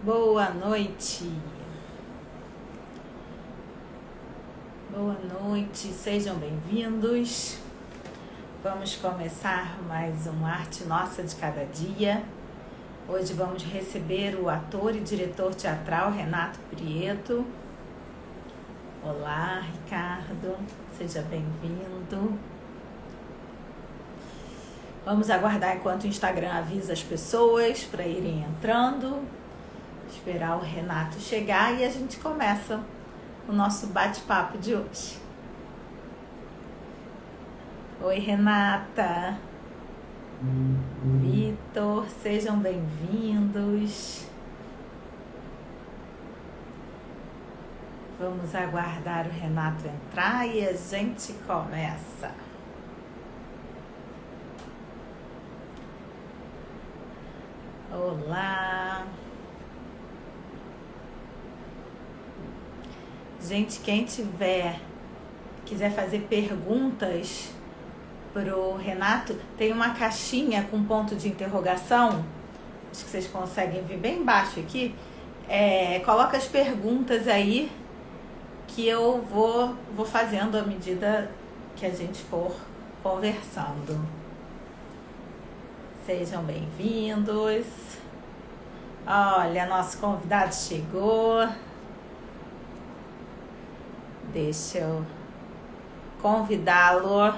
Boa noite. Boa noite, sejam bem-vindos. Vamos começar mais um Arte Nossa de Cada Dia. Hoje vamos receber o ator e diretor teatral Renato Prieto. Olá, Ricardo, seja bem-vindo. Vamos aguardar enquanto o Instagram avisa as pessoas para irem entrando. Esperar o Renato chegar e a gente começa o nosso bate-papo de hoje. Oi, Renata. Vitor, sejam bem-vindos. Vamos aguardar o Renato entrar e a gente começa. Olá. Gente, quem quiser fazer perguntas pro Renato, tem uma caixinha com ponto de interrogação. Acho que vocês conseguem ver bem embaixo aqui. Coloca as perguntas aí que eu vou fazendo à medida que a gente for conversando. Sejam bem-vindos. Olha, nosso convidado chegou. Deixa eu convidá-lo.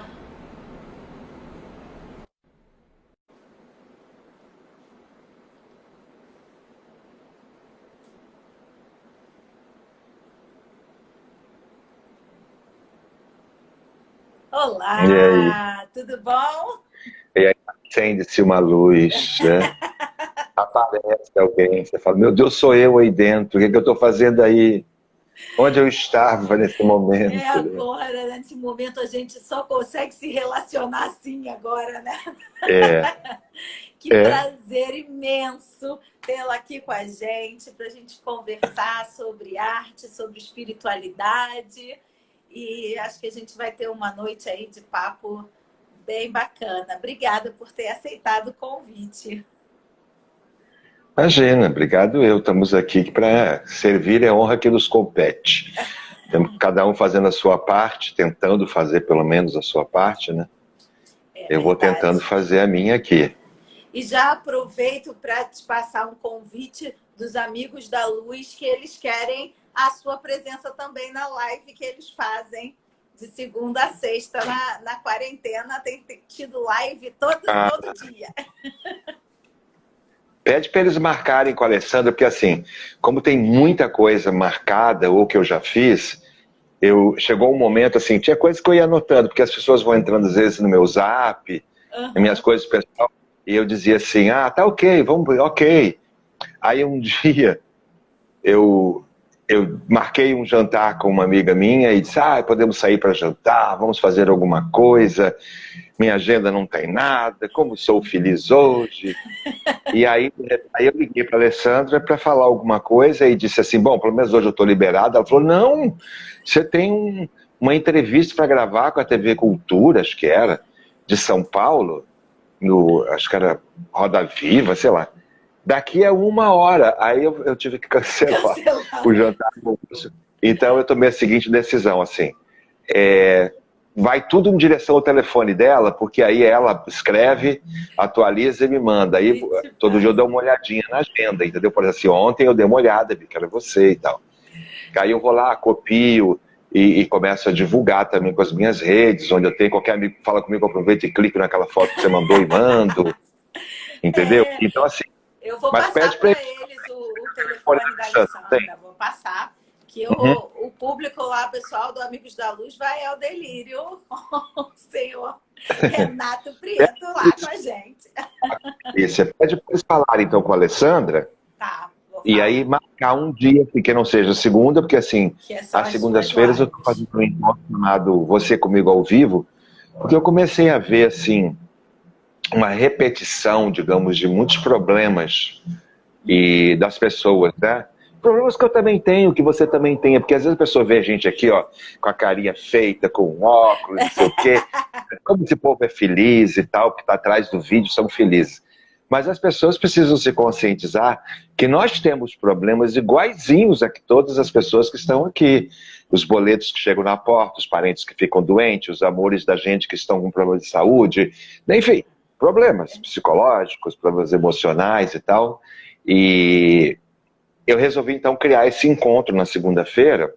Olá, E aí? tudo bom? E aí acende-se uma luz, né? Aparece alguém, você fala, meu Deus, sou eu aí dentro, o que eu estou fazendo aí? Onde eu estava nesse momento? Né? Agora, nesse momento, a gente só consegue se relacionar assim agora, né? É, Que é. prazer imenso tê-la aqui com a gente, para a gente conversar sobre arte, sobre espiritualidade. E acho que a gente vai ter uma noite aí de papo bem bacana. Obrigada por ter aceitado o convite. Imagina, obrigado eu. Estamos aqui para servir a honra que nos compete. Temos cada um fazendo a sua parte, tentando fazer pelo menos a sua parte, né? Eu vou tentando fazer a minha aqui. E já aproveito para te passar um convite dos amigos da Luz, que eles querem a sua presença também na live que eles fazem de segunda a sexta na quarentena. Tem tido live todo dia. Pede para eles marcarem com a Alessandra, porque assim, como tem muita coisa marcada, ou que eu já fiz, chegou um momento assim, tinha coisas que eu ia anotando, porque as pessoas vão entrando às vezes no meu zap, nas minhas coisas pessoais, e eu dizia assim, tá ok, vamos, ok. Aí um dia eu marquei um jantar com uma amiga minha e disse, podemos sair para jantar, vamos fazer alguma coisa, minha agenda não tem nada, como sou feliz hoje. E aí eu liguei para a Alessandra para falar alguma coisa e disse assim, bom, pelo menos hoje eu estou liberada. Ela falou, não, você tem uma entrevista para gravar com a TV Cultura, acho que era, de São Paulo, acho que era Roda Viva, sei lá. Daqui a 1 hora. Aí eu tive que cancelar o jantar. Então eu tomei a seguinte decisão, assim, vai tudo em direção ao telefone dela, porque aí ela escreve, atualiza e me manda. Aí todo dia eu dou uma olhadinha na agenda, entendeu? Por exemplo, assim, ontem eu dei uma olhada, vi que era você e tal. Aí eu vou lá, copio e começo a divulgar também com as minhas redes, onde eu tenho qualquer amigo que fala comigo, eu aproveito e clico naquela foto que você mandou e mando. Entendeu? Então, assim, eu vou mas passar pede para pra eles o telefone da Alessandra, vou passar. Que o público lá, pessoal do Amigos da Luz, vai ao delírio com o senhor Renato Prieto lá com a gente. E você pede para eles falarem então com a Alessandra, tá, e aí marcar um dia que não seja segunda, porque assim, às segundas-feiras eu estou fazendo um encontro chamado Você Comigo ao Vivo, porque eu comecei a ver assim, uma repetição, digamos, de muitos problemas e das pessoas, né? Problemas que eu também tenho, que você também tem, porque às vezes a pessoa vê a gente aqui, ó, com a carinha feita, com óculos, não sei o quê, como esse povo é feliz e tal, que tá atrás do vídeo, são felizes. Mas as pessoas precisam se conscientizar que nós temos problemas iguaizinhos a que todas as pessoas que estão aqui. Os boletos que chegam na porta, os parentes que ficam doentes, os amores da gente que estão com problemas de saúde, enfim, problemas psicológicos, problemas emocionais e tal. E eu resolvi então criar esse encontro na segunda-feira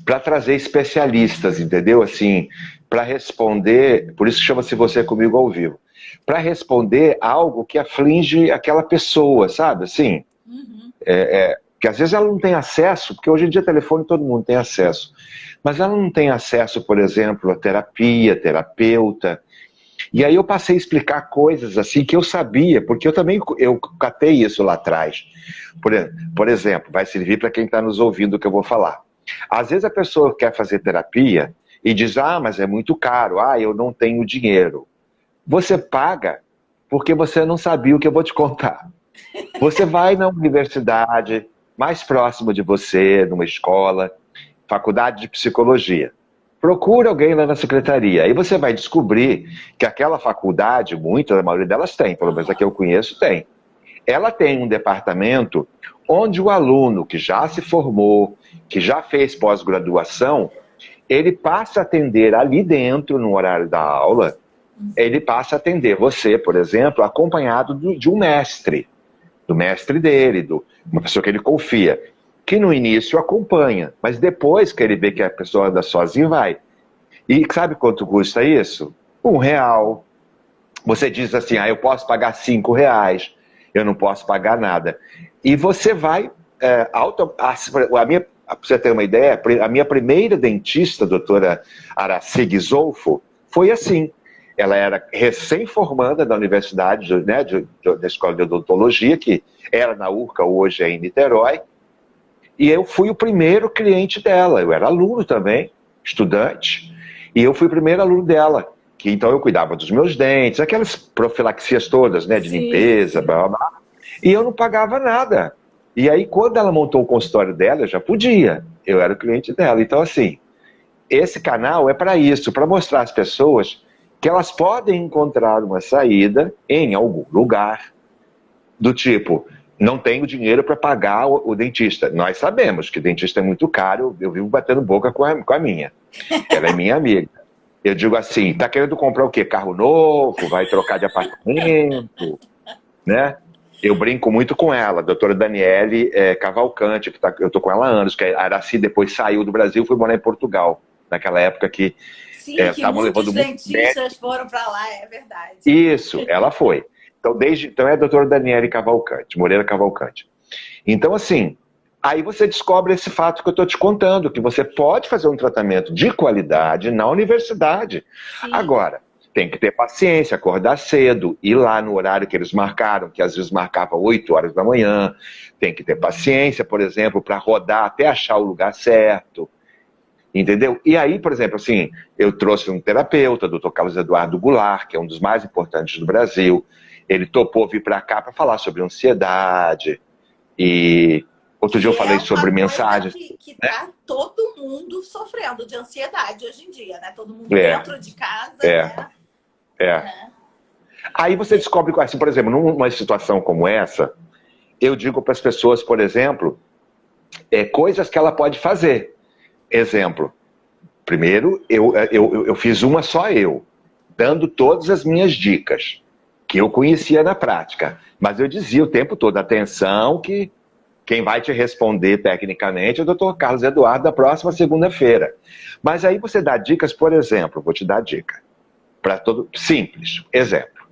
para trazer especialistas, entendeu? Assim, para responder, por isso chama-se Você Comigo ao Vivo, para responder algo que aflige aquela pessoa, sabe? Assim, que às vezes ela não tem acesso, porque hoje em dia telefone todo mundo tem acesso, mas ela não tem acesso, por exemplo, a terapia, terapeuta. E aí eu passei a explicar coisas assim que eu sabia, porque eu catei isso lá atrás. Por exemplo, vai servir para quem está nos ouvindo o que eu vou falar. Às vezes a pessoa quer fazer terapia e diz, mas é muito caro, eu não tenho dinheiro. Você paga porque você não sabia o que eu vou te contar. Você vai na universidade mais próxima de você, numa escola, faculdade de psicologia. Procura alguém lá na secretaria. Aí você vai descobrir que aquela faculdade, a maioria delas tem, pelo menos a que eu conheço tem. Ela tem um departamento onde o aluno que já se formou, que já fez pós-graduação, ele passa a atender ali dentro, no horário da aula, ele passa a atender você, por exemplo, acompanhado de um mestre, do mestre dele, uma pessoa que ele confia, que no início acompanha, mas depois que ele vê que a pessoa anda sozinha, vai. E sabe quanto custa isso? R$ 1. Você diz assim, eu posso pagar R$ 5, eu não posso pagar nada. E você vai, pra você ter uma ideia, a minha primeira dentista, a doutora Araci Zolfo, foi assim. Ela era recém-formanda da universidade, né, da Escola de Odontologia, que era na URCA, hoje é em Niterói, e eu fui o primeiro cliente dela. Eu era aluno também, estudante, e eu fui o primeiro aluno dela. Que então eu cuidava dos meus dentes, aquelas profilaxias todas, né, de limpeza, blá, blá, blá, e eu não pagava nada. E aí, quando ela montou o consultório dela, eu já podia. Eu era o cliente dela. Então, assim, esse canal é para isso, para mostrar às pessoas que elas podem encontrar uma saída em algum lugar, do tipo, não tenho dinheiro para pagar o dentista. Nós sabemos que dentista é muito caro, eu vivo batendo boca com a minha. Ela é minha amiga. Eu digo assim, tá querendo comprar o quê? Carro novo? Vai trocar de apartamento? Né? Eu brinco muito com ela, a doutora Daniele Cavalcante, que eu tô com ela há anos, que a Araci depois saiu do Brasil e foi morar em Portugal, naquela época que sim, que muitos dentistas foram para lá, é verdade. Isso, ela foi. Então é a doutora Daniele Cavalcante, Moreira Cavalcante. Então, assim, aí você descobre esse fato que eu estou te contando, que você pode fazer um tratamento de qualidade na universidade. Sim. Agora, tem que ter paciência, acordar cedo, ir lá no horário que eles marcaram, que às vezes marcava 8 horas da manhã. Tem que ter paciência, por exemplo, para rodar até achar o lugar certo. Entendeu? E aí, por exemplo, assim, eu trouxe um terapeuta, Dr. Carlos Eduardo Goulart, que é um dos mais importantes do Brasil. Ele topou vir para cá para falar sobre ansiedade. E outro dia eu falei sobre mensagens. Que tá todo mundo sofrendo de ansiedade hoje em dia, né? Todo mundo dentro de casa, né? Aí você descobre, assim, por exemplo, numa situação como essa, eu digo para as pessoas, por exemplo, coisas que ela pode fazer. Exemplo, primeiro, eu fiz uma só dando todas as minhas dicas, que eu conhecia na prática. Mas eu dizia o tempo todo, atenção, que quem vai te responder tecnicamente é o Dr. Carlos Eduardo, da próxima segunda-feira. Mas aí você dá dicas, por exemplo, vou te dar dica. Simples, exemplo.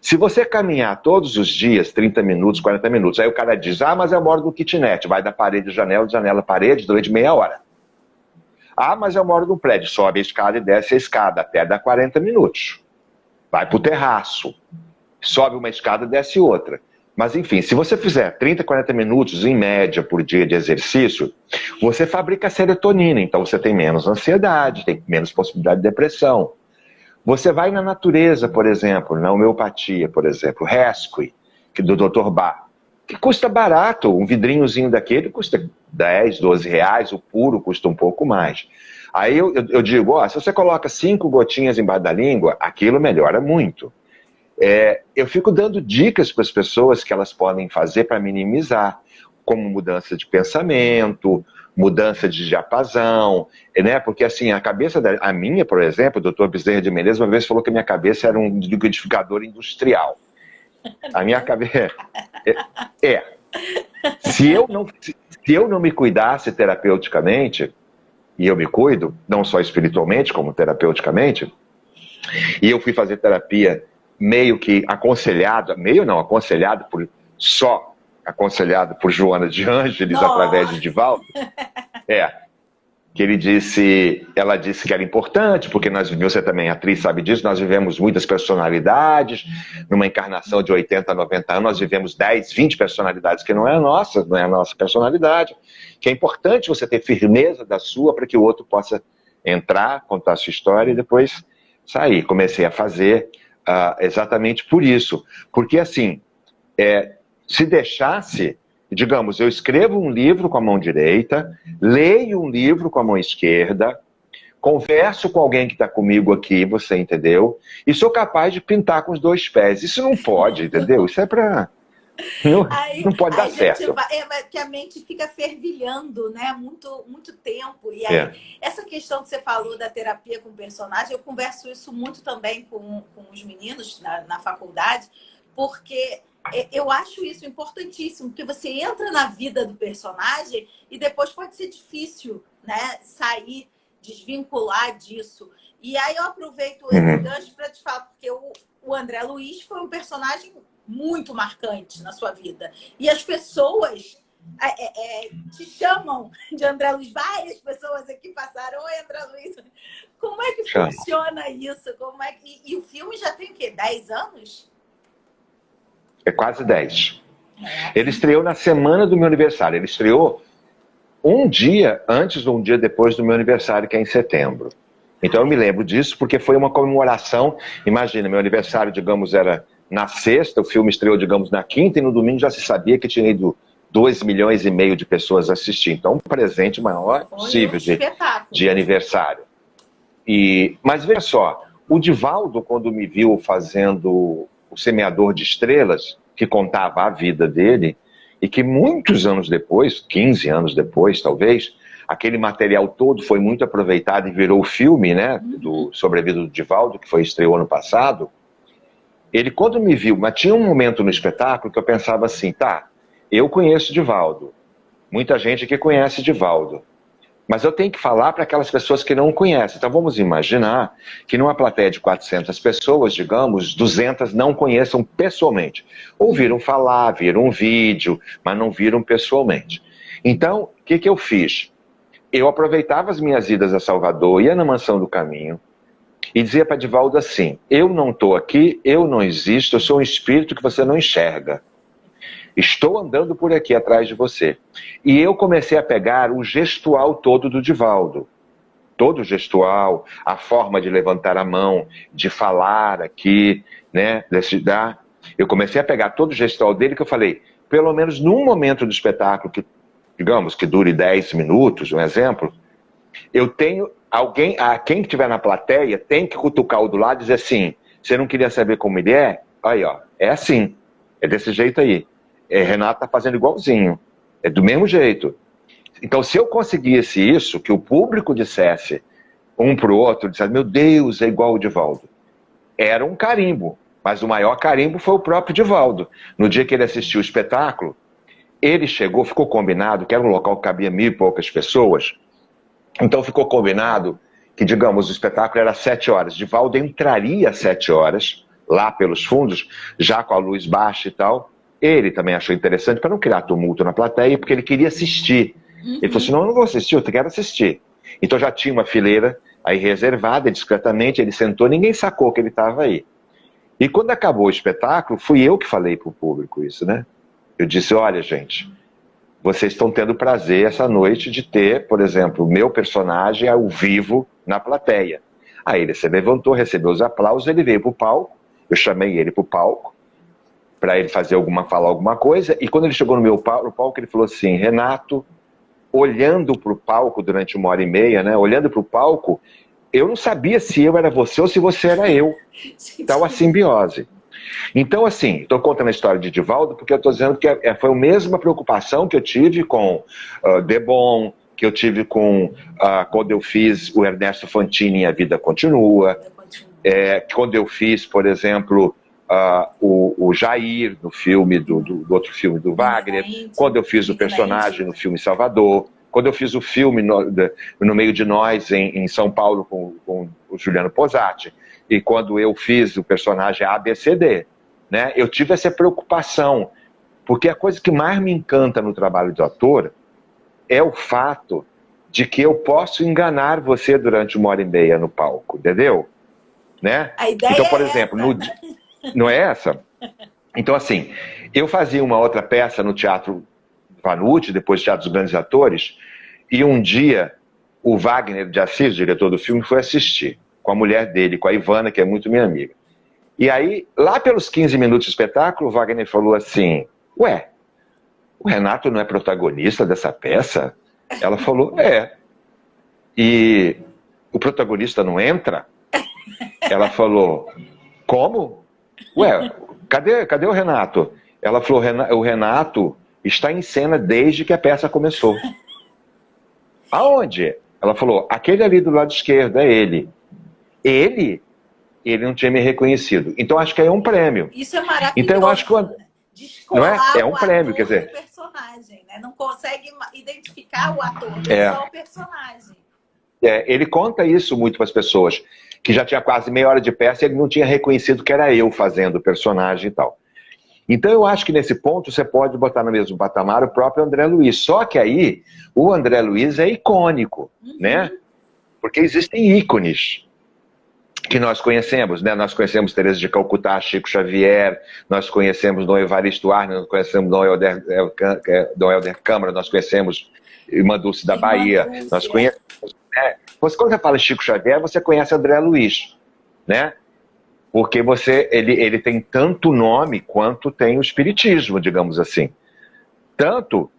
Se você caminhar todos os dias, 30 minutos, 40 minutos, aí o cara diz, mas eu moro no kitnet, vai da parede, janela, parede, durante meia hora. Mas eu moro num prédio, sobe a escada e desce a escada, até dá 40 minutos. Vai pro terraço, sobe uma escada, desce outra. Mas enfim, se você fizer 30, 40 minutos em média por dia de exercício, você fabrica serotonina, então você tem menos ansiedade, tem menos possibilidade de depressão. Você vai na natureza, por exemplo, na homeopatia, por exemplo, Rescue, do Dr. Bach, que custa barato, um vidrinhozinho daquele custa 10, 12 reais, o puro custa um pouco mais. Aí eu digo, se você coloca 5 gotinhas embaixo da língua, aquilo melhora muito. eu fico dando dicas para as pessoas que elas podem fazer para minimizar, como mudança de pensamento, mudança de diapasão, né? Porque assim, a minha, por exemplo, o doutor Bezerra de Menezes uma vez falou que a minha cabeça era um liquidificador industrial. A minha cabeça se eu não me cuidasse terapeuticamente, e eu me cuido, não só espiritualmente, como terapeuticamente, e eu fui fazer terapia meio que aconselhado por Joana de Ângeles, através de Divaldo, que ela disse que era importante, porque você também, atriz, sabe disso, nós vivemos muitas personalidades, numa encarnação de 80, 90 anos, nós vivemos 10, 20 personalidades, que não é a nossa personalidade, que é importante você ter firmeza da sua, para que o outro possa entrar, contar a sua história e depois sair. Comecei a fazer exatamente por isso, porque assim, se deixasse, digamos, eu escrevo um livro com a mão direita, leio um livro com a mão esquerda, converso com alguém que está comigo aqui, você entendeu? E sou capaz de pintar com os 2 pés. Isso não pode, entendeu? Isso é para... Não pode dar certo. Que a mente fica fervilhando, né? Muito tempo. E aí, essa questão que você falou da terapia com personagem, eu converso isso muito também com os meninos na faculdade, porque... eu acho isso importantíssimo, porque você entra na vida do personagem e depois pode ser difícil, né, sair, desvincular disso. E aí eu aproveito esse gancho para te falar, porque o André Luiz foi um personagem muito marcante na sua vida. E as pessoas te chamam de André Luiz. Várias pessoas aqui passaram, oi, André Luiz. Como é que funciona isso? E o filme já tem o quê? 10 anos? É quase 10. Ele estreou na semana do meu aniversário. Ele estreou um dia antes ou um dia depois do meu aniversário, que é em setembro. Então eu me lembro disso porque foi uma comemoração. Imagina, meu aniversário, digamos, era na sexta, o filme estreou, digamos, na quinta, e no domingo já se sabia que tinha ido 2,5 milhões de pessoas assistir. Então, um presente maior possível de aniversário. Mas veja só, o Divaldo, quando me viu fazendo O Semeador de Estrelas, que contava a vida dele, e que muitos anos depois, 15 anos depois talvez, aquele material todo foi muito aproveitado e virou o filme, né, sobre a vida do Divaldo, que estreou ano passado. Ele, quando me viu, mas tinha um momento no espetáculo que eu pensava assim, tá, eu conheço Divaldo, muita gente aqui conhece Divaldo, mas eu tenho que falar para aquelas pessoas que não conhecem. Então vamos imaginar que numa plateia de 400 pessoas, digamos, 200 não conheçam pessoalmente. Ouviram falar, viram um vídeo, mas não viram pessoalmente. Então, o que eu fiz? Eu aproveitava as minhas idas a Salvador, ia na Mansão do Caminho, e dizia para Divaldo assim, eu não estou aqui, eu não existo, eu sou um espírito que você não enxerga. Estou andando por aqui atrás de você. E eu comecei a pegar o gestual todo do Divaldo. Todo o gestual, a forma de levantar a mão, de falar aqui, né? Eu comecei a pegar todo o gestual dele, que eu falei, pelo menos num momento do espetáculo, que, digamos, que dure 10 minutos, um exemplo, eu tenho alguém, quem estiver na plateia, tem que cutucar o do lado e dizer assim, você não queria saber como ele é? Aí, ó, é assim, é desse jeito aí. Renato está fazendo igualzinho, é do mesmo jeito. Então, se eu conseguisse isso, que o público dissesse um para o outro, dissesse, meu Deus, é igual o Divaldo. Era um carimbo, mas o maior carimbo foi o próprio Divaldo. No dia que ele assistiu o espetáculo, ele chegou, ficou combinado, que era um local que cabia 1.000 e poucas pessoas, então ficou combinado que, digamos, o espetáculo era às 7 horas, Divaldo entraria às 7 horas, lá pelos fundos, já com a luz baixa e tal. Ele também achou interessante, para não criar tumulto na plateia, porque ele queria assistir. Ele falou assim, não, eu não vou assistir, eu quero assistir. Então já tinha uma fileira aí reservada, discretamente, ele sentou, ninguém sacou que ele estava aí. E quando acabou o espetáculo, fui eu que falei para o público isso, né? Eu disse, olha, gente, vocês estão tendo prazer essa noite de ter, por exemplo, o meu personagem ao vivo na plateia. Aí ele se levantou, recebeu os aplausos, ele veio para o palco, eu chamei ele para o palco, para ele falar alguma coisa, e quando ele chegou no palco, ele falou assim, Renato, olhando para o palco durante 1h30, né, olhando para o palco, eu não sabia se eu era você ou se você era eu. Então a simbiose. Então, assim, estou contando a história de Divaldo porque eu estou dizendo que foi a mesma preocupação que eu tive com Debon, que eu tive com quando eu fiz o Ernesto Fantini em A Vida Continua, quando eu fiz, por exemplo, o Jair no filme do outro filme do Wagner, quando eu fiz o personagem no filme Salvador, quando eu fiz o filme no Meio de Nós em São Paulo com o Juliano Posati, e quando eu fiz o personagem ABCD, né, eu tive essa preocupação, porque a coisa que mais me encanta no trabalho de ator é o fato de que eu posso enganar você durante 1h30 no palco, entendeu? Né? A ideia então, por exemplo, não é essa? Então, assim, eu fazia uma outra peça no Teatro Vanucci, depois Teatro dos Grandes Atores, e um dia o Wagner de Assis, diretor do filme, foi assistir com a mulher dele, com a Ivana, que é muito minha amiga. E aí, lá pelos 15 minutos de espetáculo, o Wagner falou assim, ué, o Renato não é protagonista dessa peça? Ela falou, E o protagonista não entra? Ela falou, como? Ué, cadê o Renato? Ela falou, o Renato está em cena desde que a peça começou. Aonde? Ela falou, aquele ali do lado esquerdo, é ele. Ele não tinha me reconhecido. Então acho que é um prêmio. Isso é maravilhoso. Então eu acho que não é um prêmio, quer dizer. O personagem, né? Não consegue identificar o ator, só o personagem. Ele conta isso muito para as pessoas, que já tinha quase meia hora de peça e ele não tinha reconhecido que era eu fazendo o personagem e tal. Então eu acho que nesse ponto você pode botar no mesmo patamar o próprio André Luiz. Só que aí o André Luiz é icônico, né? Porque existem ícones que nós conhecemos, né? Nós conhecemos Teresa de Calcutá, Chico Xavier, nós conhecemos Dom Evaristo Arnes, nós conhecemos Dom Helder Câmara, nós conhecemos Irmã Dulce da Bahia, nós conhecemos... Quando você fala Chico Xavier, você conhece André Luiz, né? Porque ele tem tanto nome quanto tem o espiritismo, digamos assim. Tanto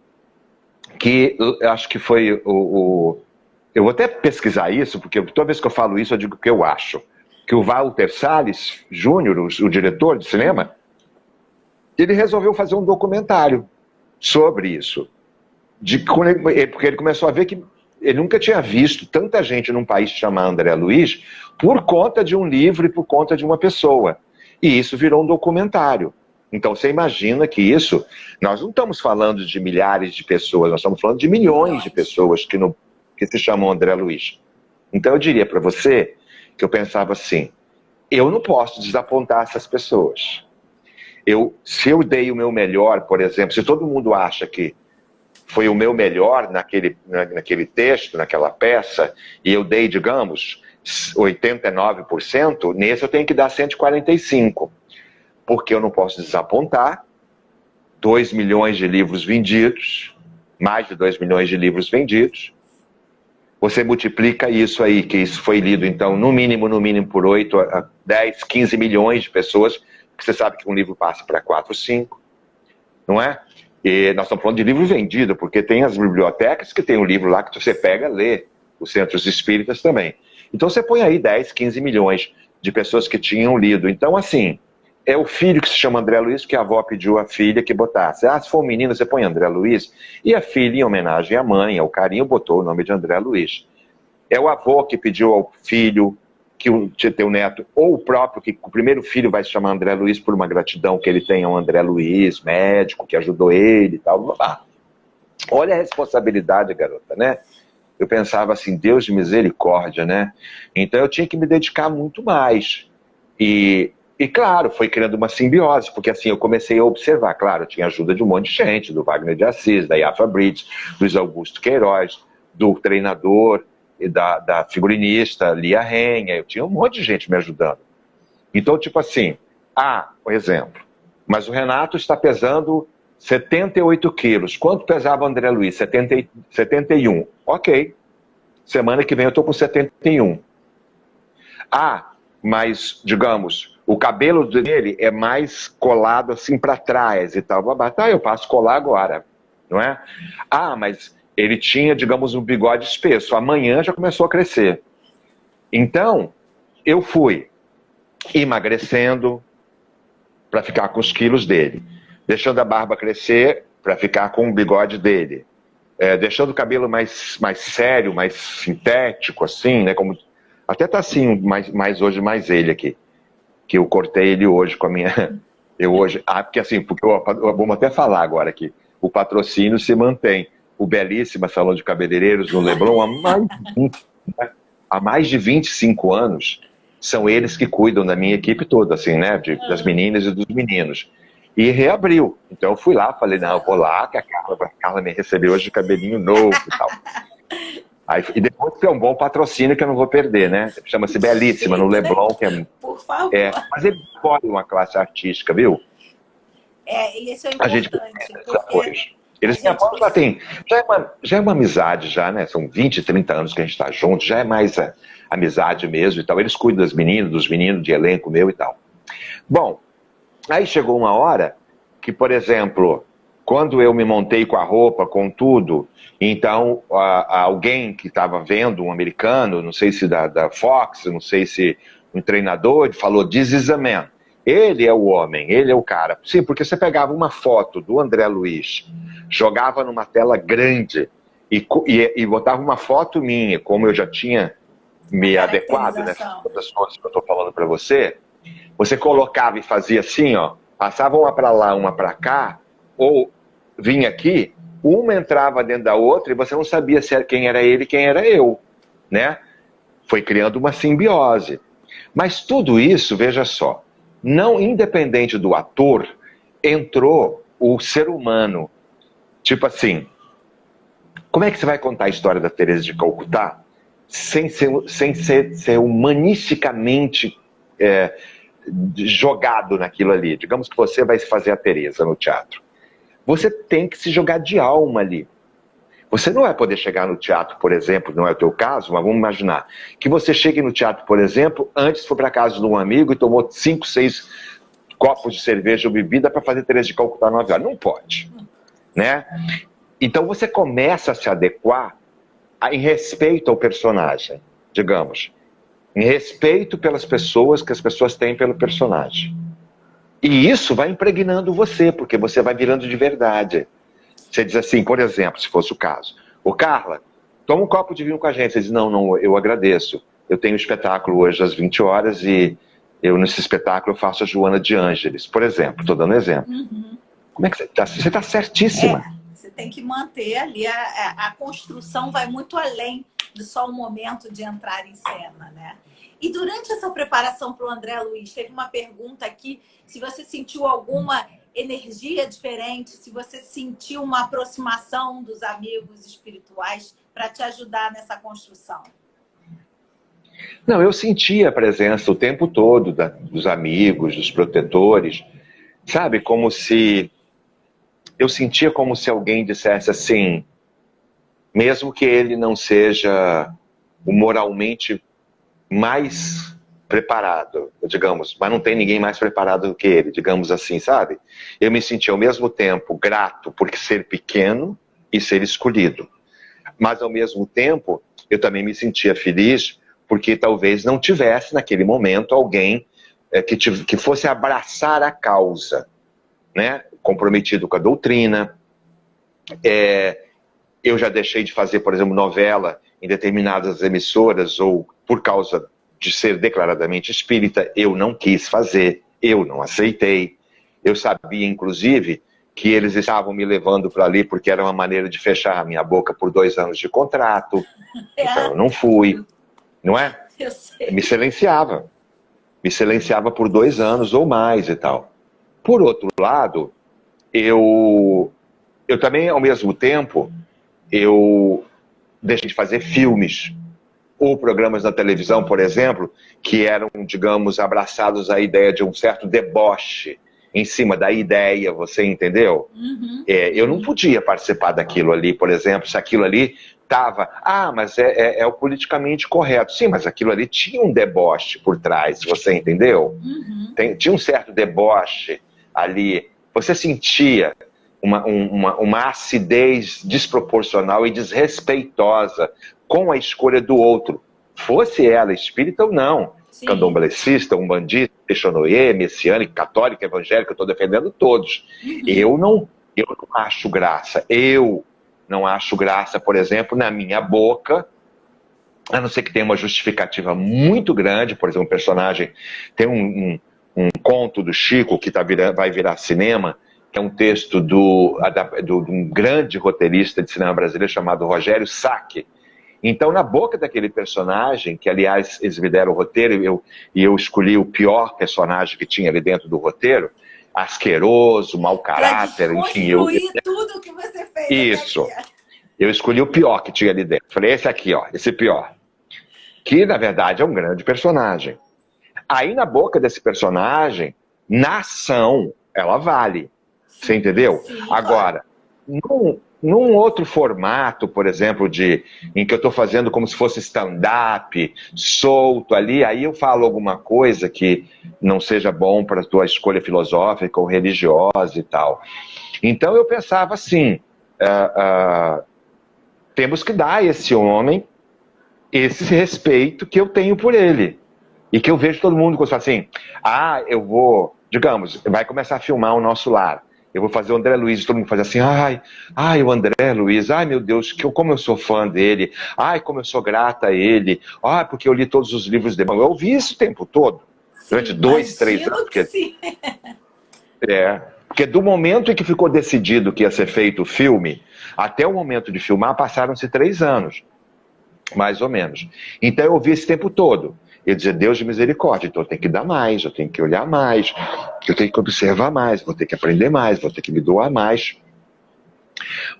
que eu acho que foi eu vou até pesquisar isso, porque toda vez que eu falo isso eu digo o que eu acho. Que o Walter Salles Júnior, o diretor de cinema, ele resolveu fazer um documentário sobre isso. Porque ele começou a ver que ele nunca tinha visto tanta gente num país chamado André Luiz por conta de um livro e por conta de uma pessoa. E isso virou um documentário. Então você imagina que isso, nós não estamos falando de milhares de pessoas, nós estamos falando de milhões de pessoas que se chamam André Luiz. Então eu diria para você que eu pensava assim, eu não posso desapontar essas pessoas. Se eu dei o meu melhor, por exemplo, se todo mundo acha que foi o meu melhor naquele texto, naquela peça, e eu dei, digamos, 89%, nesse eu tenho que dar 145%. Porque eu não posso desapontar 2 milhões de livros vendidos, mais de 2 milhões de livros vendidos. Você multiplica isso aí, que isso foi lido, então, no mínimo por 8 a 10, 15 milhões de pessoas, porque você sabe que um livro passa para 4, 5, não é? E nós estamos falando de livro vendido, porque tem as bibliotecas que tem um livro lá que você pega, lê, os centros espíritas também. Então você põe aí 10, 15 milhões de pessoas que tinham lido. Então, assim, é o filho que se chama André Luiz, que a avó pediu à filha que botasse. Se for um menino, você põe André Luiz. E a filha, em homenagem à mãe, ao carinho, botou o nome de André Luiz. É o avô que pediu ao filho que o neto, ou o próprio, que o primeiro filho vai se chamar André Luiz por uma gratidão que ele tem ao André Luiz, médico, que ajudou ele e tal. Blá, blá. Olha a responsabilidade, garota, né? Eu pensava assim, Deus de misericórdia, né? Então eu tinha que me dedicar muito mais. E claro, foi criando uma simbiose, porque assim, eu comecei a observar, claro, tinha ajuda de um monte de gente, do Wagner de Assis, da Yafa Brits, Luiz Augusto Queiroz, do treinador, e da figurinista Lia Renha, eu tinha um monte de gente me ajudando. Então, tipo assim, por exemplo, mas o Renato está pesando 78 quilos. Quanto pesava o André Luiz? 71. Ok. Semana que vem eu estou com 71. Mas, digamos, o cabelo dele é mais colado assim para trás e tal. Eu passo a colar agora, não é? Mas ele tinha, digamos, um bigode espesso. Amanhã já começou a crescer. Então, eu fui emagrecendo, para ficar com os quilos dele. Deixando a barba crescer para ficar com o bigode dele. Deixando o cabelo mais sério, mais sintético, assim, né? Como, até tá assim, mais hoje, mais ele aqui. Que eu cortei ele hoje com a minha... porque assim, vamos até falar agora aqui. O patrocínio se mantém. O belíssimo Salão de Cabeleireiros no Leblon há mais de 25 anos. São eles que cuidam da minha equipe toda, assim, né? Das meninas e dos meninos. E reabriu. Então eu fui lá, falei, não, eu vou lá, que a Carla me recebeu hoje de cabelinho novo e tal. E depois tem um bom patrocínio que eu não vou perder, né? Chama-se Belíssima, no Leblon. Que é, por favor. Mas ele pode uma classe artística, viu? Isso é importante. Eles já é uma amizade, já, né? São 20, 30 anos que a gente está junto, já é mais amizade mesmo e tal. Eles cuidam dos meninos de elenco meu e tal. Bom, aí chegou uma hora que, por exemplo, quando eu me montei com a roupa, com tudo, então alguém que estava vendo, um americano, não sei se da Fox, não sei se um treinador, falou, "This is a man." Ele é o homem, ele é o cara. Sim, porque você pegava uma foto do André Luiz, jogava numa tela grande e botava uma foto minha, como eu já tinha me adequado nessas outras fotos que eu estou falando para você, você colocava e fazia assim, ó, passava uma para lá, uma para cá, ou vinha aqui, uma entrava dentro da outra e você não sabia quem era ele e quem era eu, né? Foi criando uma simbiose. Mas tudo isso, veja só, não independente do ator, entrou o ser humano. Tipo assim, como é que você vai contar a história da Teresa de Calcutá sem ser humanisticamente jogado naquilo ali? Digamos que você vai fazer a Teresa no teatro. Você tem que se jogar de alma ali. Você não vai poder chegar no teatro, por exemplo, não é o teu caso, mas vamos imaginar, que você chegue no teatro, por exemplo, antes foi para casa de um amigo e tomou 5, 6 copos de cerveja ou bebida para fazer Teresa de Calcutá no avião. Não pode, né? Então você começa a se adequar em respeito ao personagem, digamos. Em respeito pelas pessoas que as pessoas têm pelo personagem. E isso vai impregnando você, porque você vai virando de verdade. Você diz assim, por exemplo, se fosse o caso, ô Carla, toma um copo de vinho com a gente. Você diz, não, eu agradeço. Eu tenho um espetáculo hoje às 20 horas e nesse espetáculo eu faço a Joana de Ângeles, por exemplo. Estou dando um exemplo. Uhum. Como é que você está? Você está certíssima. Você tem que manter ali, a construção vai muito além de só o momento de entrar em cena, né? E durante essa preparação para o André Luiz, teve uma pergunta aqui, se você sentiu alguma energia diferente, se você sentiu uma aproximação dos amigos espirituais para te ajudar nessa construção. Não, eu sentia a presença o tempo todo dos amigos, dos protetores, sabe? Eu sentia como se alguém dissesse assim, mesmo que ele não seja o moralmente mais preparado, digamos, mas não tem ninguém mais preparado do que ele, digamos assim, sabe? Eu me sentia ao mesmo tempo grato por ser pequeno e ser escolhido, mas ao mesmo tempo eu também me sentia feliz porque talvez não tivesse naquele momento alguém que fosse abraçar a causa, né? Comprometido com a doutrina. Eu já deixei de fazer, por exemplo, novela em determinadas emissoras, ou por causa de ser declaradamente espírita, eu não quis fazer, eu não aceitei. Eu sabia, inclusive, que eles estavam me levando para ali porque era uma maneira de fechar a minha boca por 2 anos de contrato. Então eu não fui, não é? Eu sei. Me silenciava por 2 anos ou mais e tal. Por outro lado, eu também, ao mesmo tempo, eu deixei de fazer filmes ou programas na televisão, por exemplo, que eram, digamos, abraçados à ideia de um certo deboche em cima da ideia, você entendeu? Uhum. Eu não podia participar daquilo ali, por exemplo, se aquilo ali estava... mas é o politicamente correto. Sim, mas aquilo ali tinha um deboche por trás, você entendeu? Uhum. Tinha um certo deboche ali. Você sentia uma acidez desproporcional e desrespeitosa com a escolha do outro, fosse ela espírita ou não, Sim. candomblessista, umbandista, Peixonoye, messiânica, católica, evangélica, eu estou defendendo todos. Eu não acho graça. Eu não acho graça, por exemplo, na minha boca, a não ser que tenha uma justificativa muito grande. Por exemplo, um personagem tem um conto do Chico que vai virar cinema, que é um texto de um grande roteirista de cinema brasileiro chamado Rogério Sacchi. Então, na boca daquele personagem, que aliás eles me deram o roteiro e eu escolhi o pior personagem que tinha ali dentro do roteiro, asqueroso, mau caráter, enfim. Tudo que você fez. Isso. Eu escolhi o pior que tinha ali dentro. Falei, esse aqui, ó, esse pior. Que, na verdade, é um grande personagem. Aí, na boca desse personagem, na ação, ela vale. Você entendeu? Sim, agora, num outro formato, por exemplo, em que eu estou fazendo como se fosse stand-up, solto ali, aí eu falo alguma coisa que não seja bom para a tua escolha filosófica ou religiosa e tal. Então eu pensava assim, temos que dar a esse homem esse respeito que eu tenho por ele. E que eu vejo todo mundo quando fala assim, eu vou, digamos, vai começar a filmar o Nosso Lar. Eu vou fazer o André Luiz, todo mundo faz assim, o André Luiz, meu Deus, como eu sou fã dele, como eu sou grata a ele, porque eu li todos os livros dele. Eu ouvi isso o tempo todo, durante 2, 3 anos. Porque do momento em que ficou decidido que ia ser feito o filme, até o momento de filmar, passaram-se 3 anos, mais ou menos. Então eu ouvi esse tempo todo. Eu dizia, Deus de misericórdia, então eu tenho que dar mais, eu tenho que olhar mais, eu tenho que observar mais, vou ter que aprender mais, vou ter que me doar mais.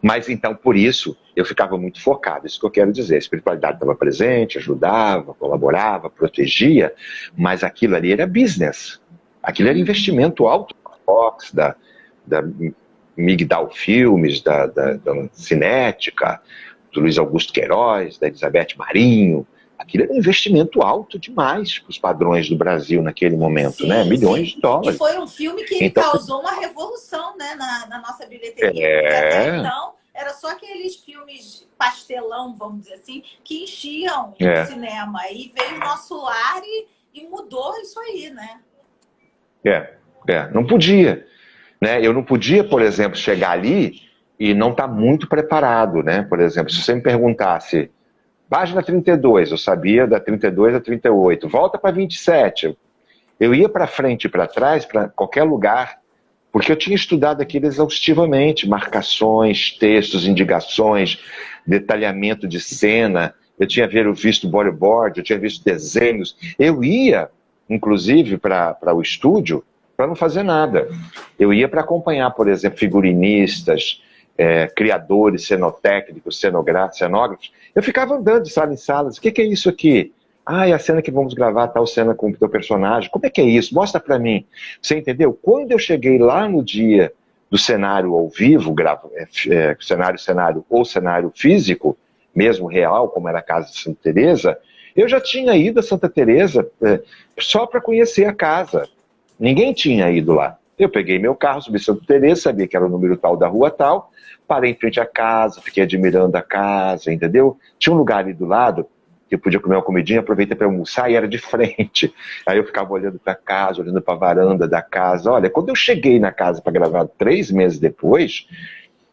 Mas então, por isso, eu ficava muito focado, isso que eu quero dizer. A espiritualidade estava presente, ajudava, colaborava, protegia, mas aquilo ali era business. Aquilo era investimento alto da Fox, da Migdal Filmes, da Cinética, do Luiz Augusto Queiroz, da Elizabeth Marinho. Aquilo era um investimento alto demais para os padrões do Brasil naquele momento, né? Milhões de dólares. E foi um filme que causou uma revolução, né, na nossa bilheteria. Porque até então era só aqueles filmes pastelão, vamos dizer assim, que enchiam o cinema. Aí veio o Nosso Lar e mudou isso aí, né? Não podia. Né? Eu não podia, por exemplo, chegar ali e não estar muito preparado, né? Por exemplo, se você me perguntasse página 32, eu sabia da 32 a 38. Volta para 27. Eu ia para frente e para trás, para qualquer lugar, porque eu tinha estudado aquilo exaustivamente. Marcações, textos, indicações, detalhamento de cena. Eu tinha visto bodyboard, eu tinha visto desenhos. Eu ia, inclusive, para o estúdio para não fazer nada. Eu ia para acompanhar, por exemplo, figurinistas, criadores, cenotécnicos, cenógrafos. Eu ficava andando de sala em sala. O que é isso aqui? É a cena que vamos gravar, tal cena com o teu personagem. Como é que é isso? Mostra pra mim. Você entendeu? Quando eu cheguei lá no dia do cenário ao vivo, cenário ou cenário físico, mesmo real, como era a casa de Santa Teresa, eu já tinha ido a Santa Teresa só para conhecer a casa. Ninguém tinha ido lá. Eu peguei meu carro, subi Santa Teresa, sabia que era o número tal da rua tal, parei em frente à casa, fiquei admirando a casa, entendeu? Tinha um lugar ali do lado que eu podia comer uma comidinha, aproveitei para almoçar e era de frente. Aí eu ficava olhando para a casa, olhando para a varanda da casa. Olha, quando eu cheguei na casa para gravar 3 meses depois,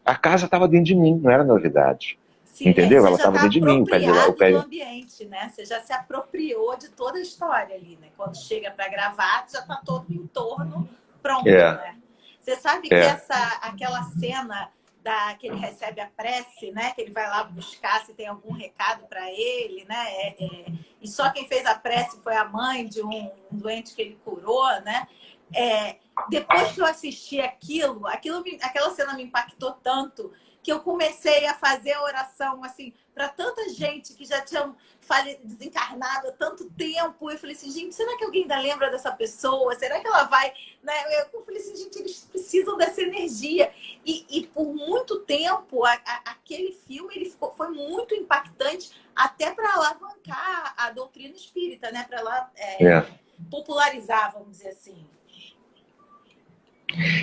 a casa estava dentro de mim, não era novidade. Sim, entendeu? Ela estava dentro de mim. O do ambiente, né? Você já se apropriou de toda a história ali, né? Quando chega para gravar, já está todo o entorno pronto, né? Você sabe que aquela cena que ele recebe a prece, né? Que ele vai lá buscar se tem algum recado para ele, né? E só quem fez a prece foi a mãe de um doente que ele curou, né? Depois que eu assisti aquela cena me impactou tanto que eu comecei a fazer a oração assim para tanta gente que já tinha desencarnado há tanto tempo. Eu falei assim, gente, será que alguém ainda lembra dessa pessoa? Será que ela vai? Né? Eu falei assim, gente, eles precisam dessa energia. E por muito tempo, aquele filme foi muito impactante até para alavancar a doutrina espírita, né? Para ela popularizar, vamos dizer assim.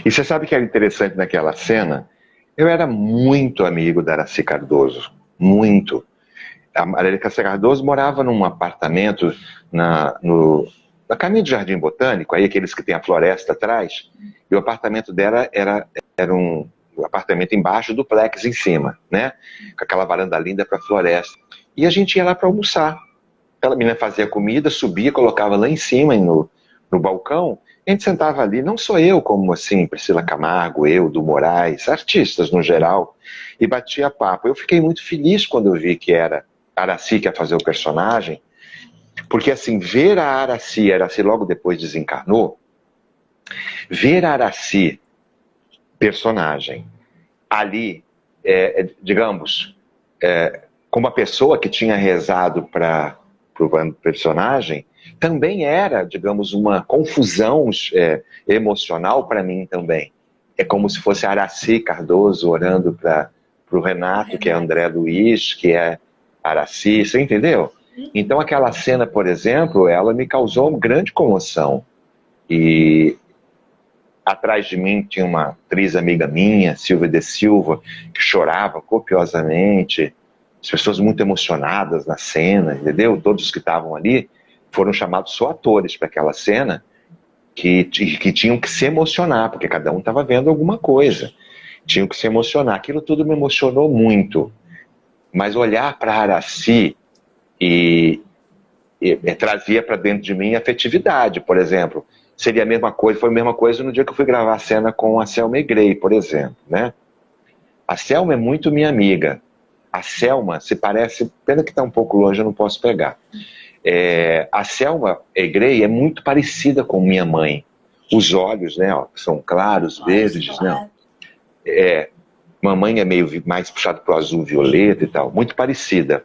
E você sabe que era interessante naquela cena? Eu era muito amigo da Aracy Cardoso, muito. A Aracy Cardoso morava num apartamento na a caminho do Jardim Botânico, aí aqueles que tem a floresta atrás, e o apartamento dela era um apartamento embaixo, duplex em cima, né? Com aquela varanda linda para a floresta. E a gente ia lá para almoçar. Aquela menina fazia comida, subia, colocava lá em cima, no balcão, e a gente sentava ali, não só eu, como assim, Priscila Camargo, eu, Du Moraes, artistas no geral, e batia papo. Eu fiquei muito feliz quando eu vi que era a Aracy que ia fazer o personagem, porque assim, ver a Aracy logo depois desencarnou, ver a Aracy, personagem, ali, digamos, como a pessoa que tinha rezado para o personagem, também era, digamos, uma confusão emocional para mim também. É como se fosse Aracy Cardoso orando para o Renato, que é André Luiz, que é Aracy, você entendeu? Então aquela cena, por exemplo, ela me causou uma grande comoção. E atrás de mim tinha uma atriz amiga minha, Silvia de Silva, que chorava copiosamente, as pessoas muito emocionadas na cena, entendeu? Todos que estavam ali foram chamados só atores para aquela cena, que tinham que se emocionar, porque cada um estava vendo alguma coisa, tinham que se emocionar. Aquilo tudo me emocionou muito, mas olhar para Aracy e trazia para dentro de mim afetividade, por exemplo. Seria a mesma coisa, foi a mesma coisa no dia que eu fui gravar a cena com a Selma Egrey, por exemplo, né? A Selma é muito minha amiga. A Selma se parece, pena que está um pouco longe, eu não posso pegar. A Selma Egrey é muito parecida com minha mãe. Os olhos, né, ó, são claros, verdes, não. Mamãe é meio mais puxado para o azul violeta e tal, muito parecida.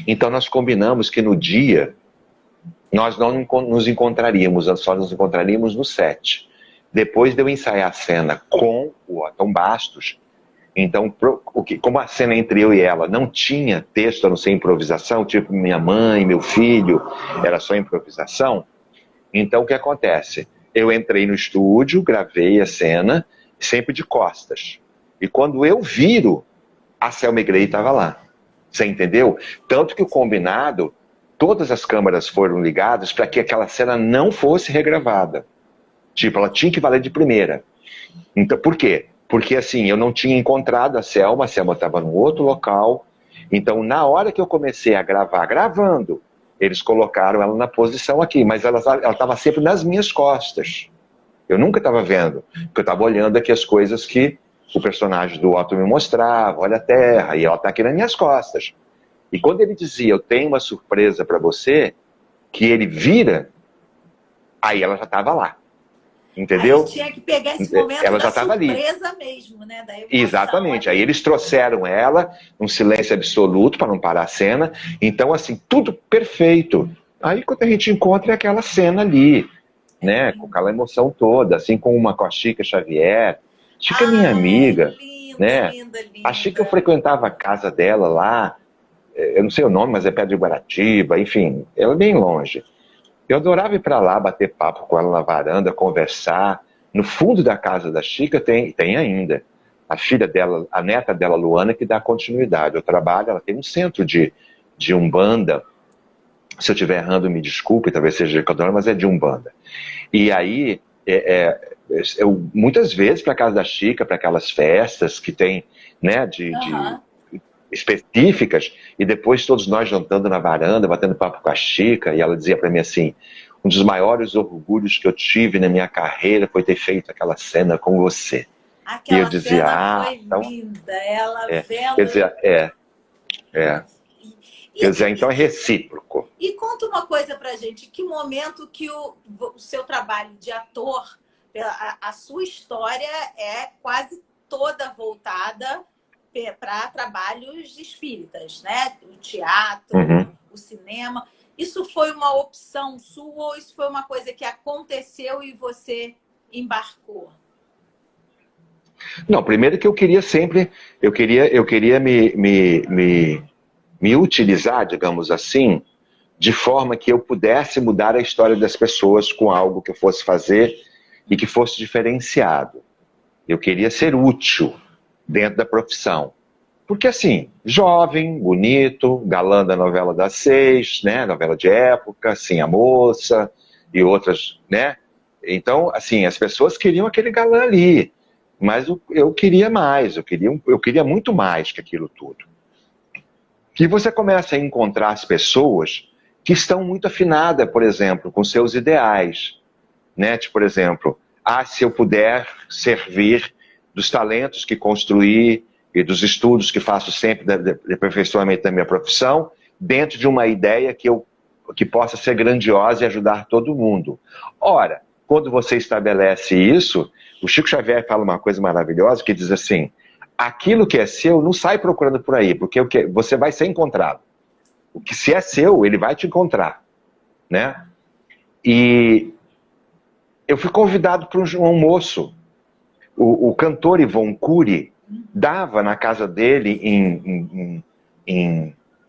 Então nós combinamos que no dia nós não nos encontraríamos, só nos encontraríamos no set. Depois de eu ensaiar a cena com o Otton Bastos, então, como a cena entre eu e ela não tinha texto a não ser improvisação, tipo minha mãe, meu filho, era só improvisação, então o que acontece? Eu entrei no estúdio, gravei a cena, sempre de costas. E quando eu viro, a Selma Egrey estava lá. Você entendeu? Tanto que o combinado, todas as câmeras foram ligadas para que aquela cena não fosse regravada. Tipo, ela tinha que valer de primeira. Então, por quê? Porque assim, eu não tinha encontrado a Selma estava num outro local. Então, na hora que eu comecei a gravar, gravando, eles colocaram ela na posição aqui, mas ela estava sempre nas minhas costas. Eu nunca estava vendo, porque eu estava olhando aqui as coisas que o personagem do Otto me mostrava, olha a terra, e ela está aqui nas minhas costas. E quando ele dizia, eu tenho uma surpresa para você, que ele vira, aí ela já estava lá. Entendeu? Aí tinha que pegar esse momento ela da já estava surpresa ali. mesmo, né? Da emoção, exatamente. Aí eles trouxeram ela num silêncio absoluto para não parar a cena. Então, assim, tudo perfeito. Aí quando a gente encontra é aquela cena ali, né? Com aquela emoção toda, assim com a Chica Xavier. Chica é minha amiga, linda, né? linda. A Chica, eu frequentava a casa dela lá, eu não sei o nome, mas é perto de Guaratiba, enfim, ela é bem longe. Eu adorava ir para lá, bater papo com ela na varanda, conversar. No fundo da casa da Chica tem ainda a filha dela, a neta dela, Luana, que dá continuidade ao trabalho. Ela tem um centro de Umbanda. Se eu estiver errando, me desculpe, talvez seja de Codorna, mas é de Umbanda. E aí, eu muitas vezes para a casa da Chica, para aquelas festas que tem, né, específicas, e depois todos nós jantando na varanda, batendo papo com a Chica, e ela dizia para mim assim, um dos maiores orgulhos que eu tive na minha carreira foi ter feito aquela cena com você. Aquela e eu dizia, cena foi linda, ela vendo... Quer dizer, quer dizer, então é recíproco. E conta uma coisa pra gente, que momento que o seu trabalho de ator, a sua história é quase toda voltada para trabalhos espíritas, né? O teatro, o cinema. Isso foi uma opção sua ou isso foi uma coisa que aconteceu e você embarcou? Não, primeiro que eu queria sempre, eu queria me utilizar, digamos assim, de forma que eu pudesse mudar a história das pessoas com algo que eu fosse fazer e que fosse diferenciado. Eu queria ser útil dentro da profissão. Porque assim, jovem, bonito, galã da novela das 6, né? Novela de época, Sim a Moça e outras, né? Então, assim, as pessoas queriam aquele galã ali. Mas eu queria mais, eu queria muito mais que aquilo tudo. E você começa a encontrar as pessoas que estão muito afinadas, por exemplo, com seus ideais. Né? Tipo, por exemplo, se eu puder servir dos talentos que construí e dos estudos que faço sempre de aperfeiçoamento da minha profissão, dentro de uma ideia que possa ser grandiosa e ajudar todo mundo. Ora, quando você estabelece isso, o Chico Xavier fala uma coisa maravilhosa que diz assim: aquilo que é seu não sai procurando por aí, porque você vai ser encontrado. O que se é seu, ele vai te encontrar, né? E eu fui convidado para um almoço. O cantor Ivon Cury dava na casa dele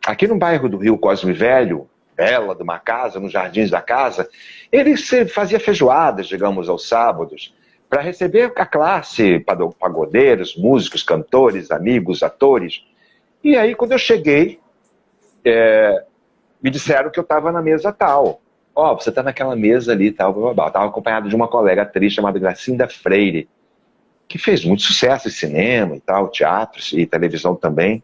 aqui no bairro do Rio Cosme Velho, bela de uma casa, nos jardins da casa, ele fazia feijoadas, digamos, aos sábados, para receber a classe, pagodeiros, músicos, cantores, amigos, atores. E aí, quando eu cheguei, me disseram que eu estava na mesa tal. Você está naquela mesa ali, tal, blá, blá, blá. Eu estava acompanhado de uma colega atriz chamada Gracinda Freire, que fez muito sucesso em cinema e tal, teatro e televisão também.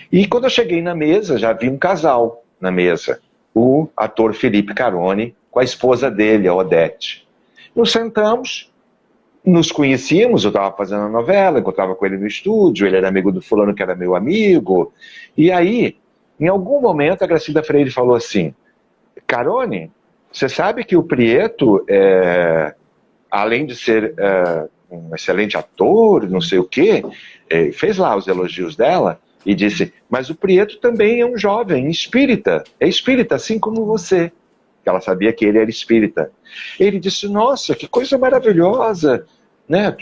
E quando eu cheguei na mesa, já vi um casal na mesa. O ator Felipe Carone com a esposa dele, a Odete. Nos sentamos, nos conhecíamos, eu estava fazendo a novela, encontrava com ele no estúdio, ele era amigo do fulano que era meu amigo. E aí, em algum momento, a Gracinda Freire falou assim: Carone, você sabe que o Prieto, além de ser um excelente ator, não sei o quê, fez lá os elogios dela e disse, mas o Prieto também é um jovem espírita, é espírita assim como você. Ela sabia que ele era espírita. Ele disse, nossa, que coisa maravilhosa, né?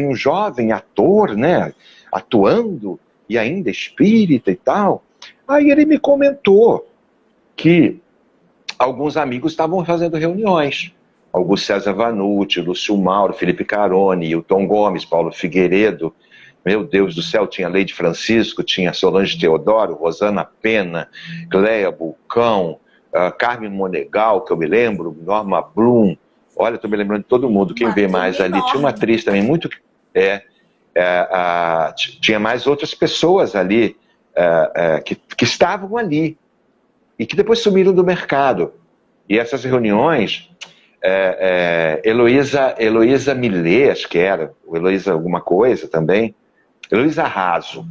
Um jovem ator, né? Atuando e ainda espírita e tal. Aí ele me comentou que alguns amigos estavam fazendo reuniões. Augusto César Vanucci, Lúcio Mauro, Felipe Carone, Hilton Gomes, Paulo Figueiredo. Meu Deus do céu, tinha Leide Francisco, tinha Solange Teodoro, Rosana Pena, Cleia Bulcão, Carmen Monegal, que eu me lembro, Norma Blum. Olha, estou me lembrando de todo mundo. Quem vê mais ali? Tinha uma atriz também muito... tinha mais outras pessoas ali que estavam ali e que depois sumiram do mercado. E essas reuniões... Heloísa Millet, acho que era, Heloísa alguma coisa também, Heloísa Raso,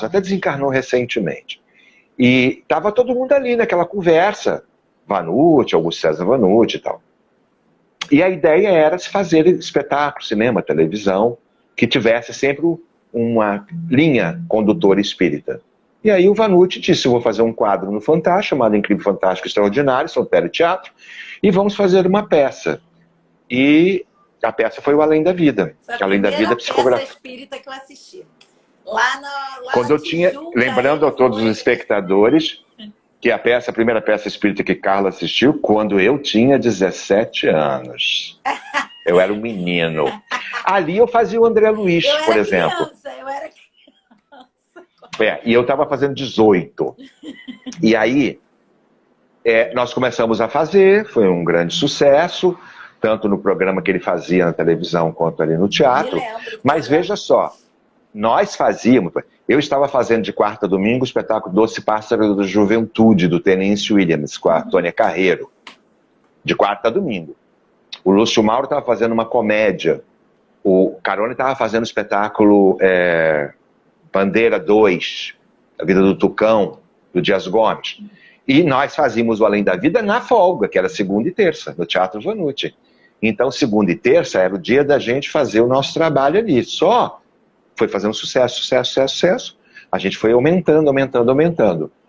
até desencarnou recentemente. E estava todo mundo ali naquela conversa, Vanucci, Augusto César Vanucci e tal. E a ideia era se fazer espetáculo, cinema, televisão, que tivesse sempre uma linha condutora espírita. E aí o Vanucci disse, eu vou fazer um quadro no Fantástico, chamado Incrível Fantástico Extraordinário, São Teatro, e vamos fazer uma peça. E a peça foi o Além da Vida. Além da Vida, psicografia. Peça espírita que eu assisti. Lá quando eu tinha, lembrando a todos os espectadores, que a primeira peça espírita que Carla assistiu, quando eu tinha 17 anos. Eu era um menino. Ali eu fazia o André Luiz, por exemplo. Eu era criança. E eu estava fazendo 18. E aí, nós começamos a fazer, foi um grande sucesso, tanto no programa que ele fazia na televisão quanto ali no teatro. Mas veja só, nós fazíamos... Eu estava fazendo de quarta a domingo o espetáculo Doce Pássaro da Juventude, do Tennessee Williams, com a Tônia Carreiro. De quarta a domingo. O Lúcio Mauro estava fazendo uma comédia. O Carone estava fazendo o espetáculo Bandeira 2, A Vida do Tucão, do Dias Gomes. E nós fazíamos o Além da Vida na folga, que era segunda e terça, no Teatro Vanucci. Então, segunda e terça era o dia da gente fazer o nosso trabalho ali. Só foi fazendo sucesso. A gente foi aumentando.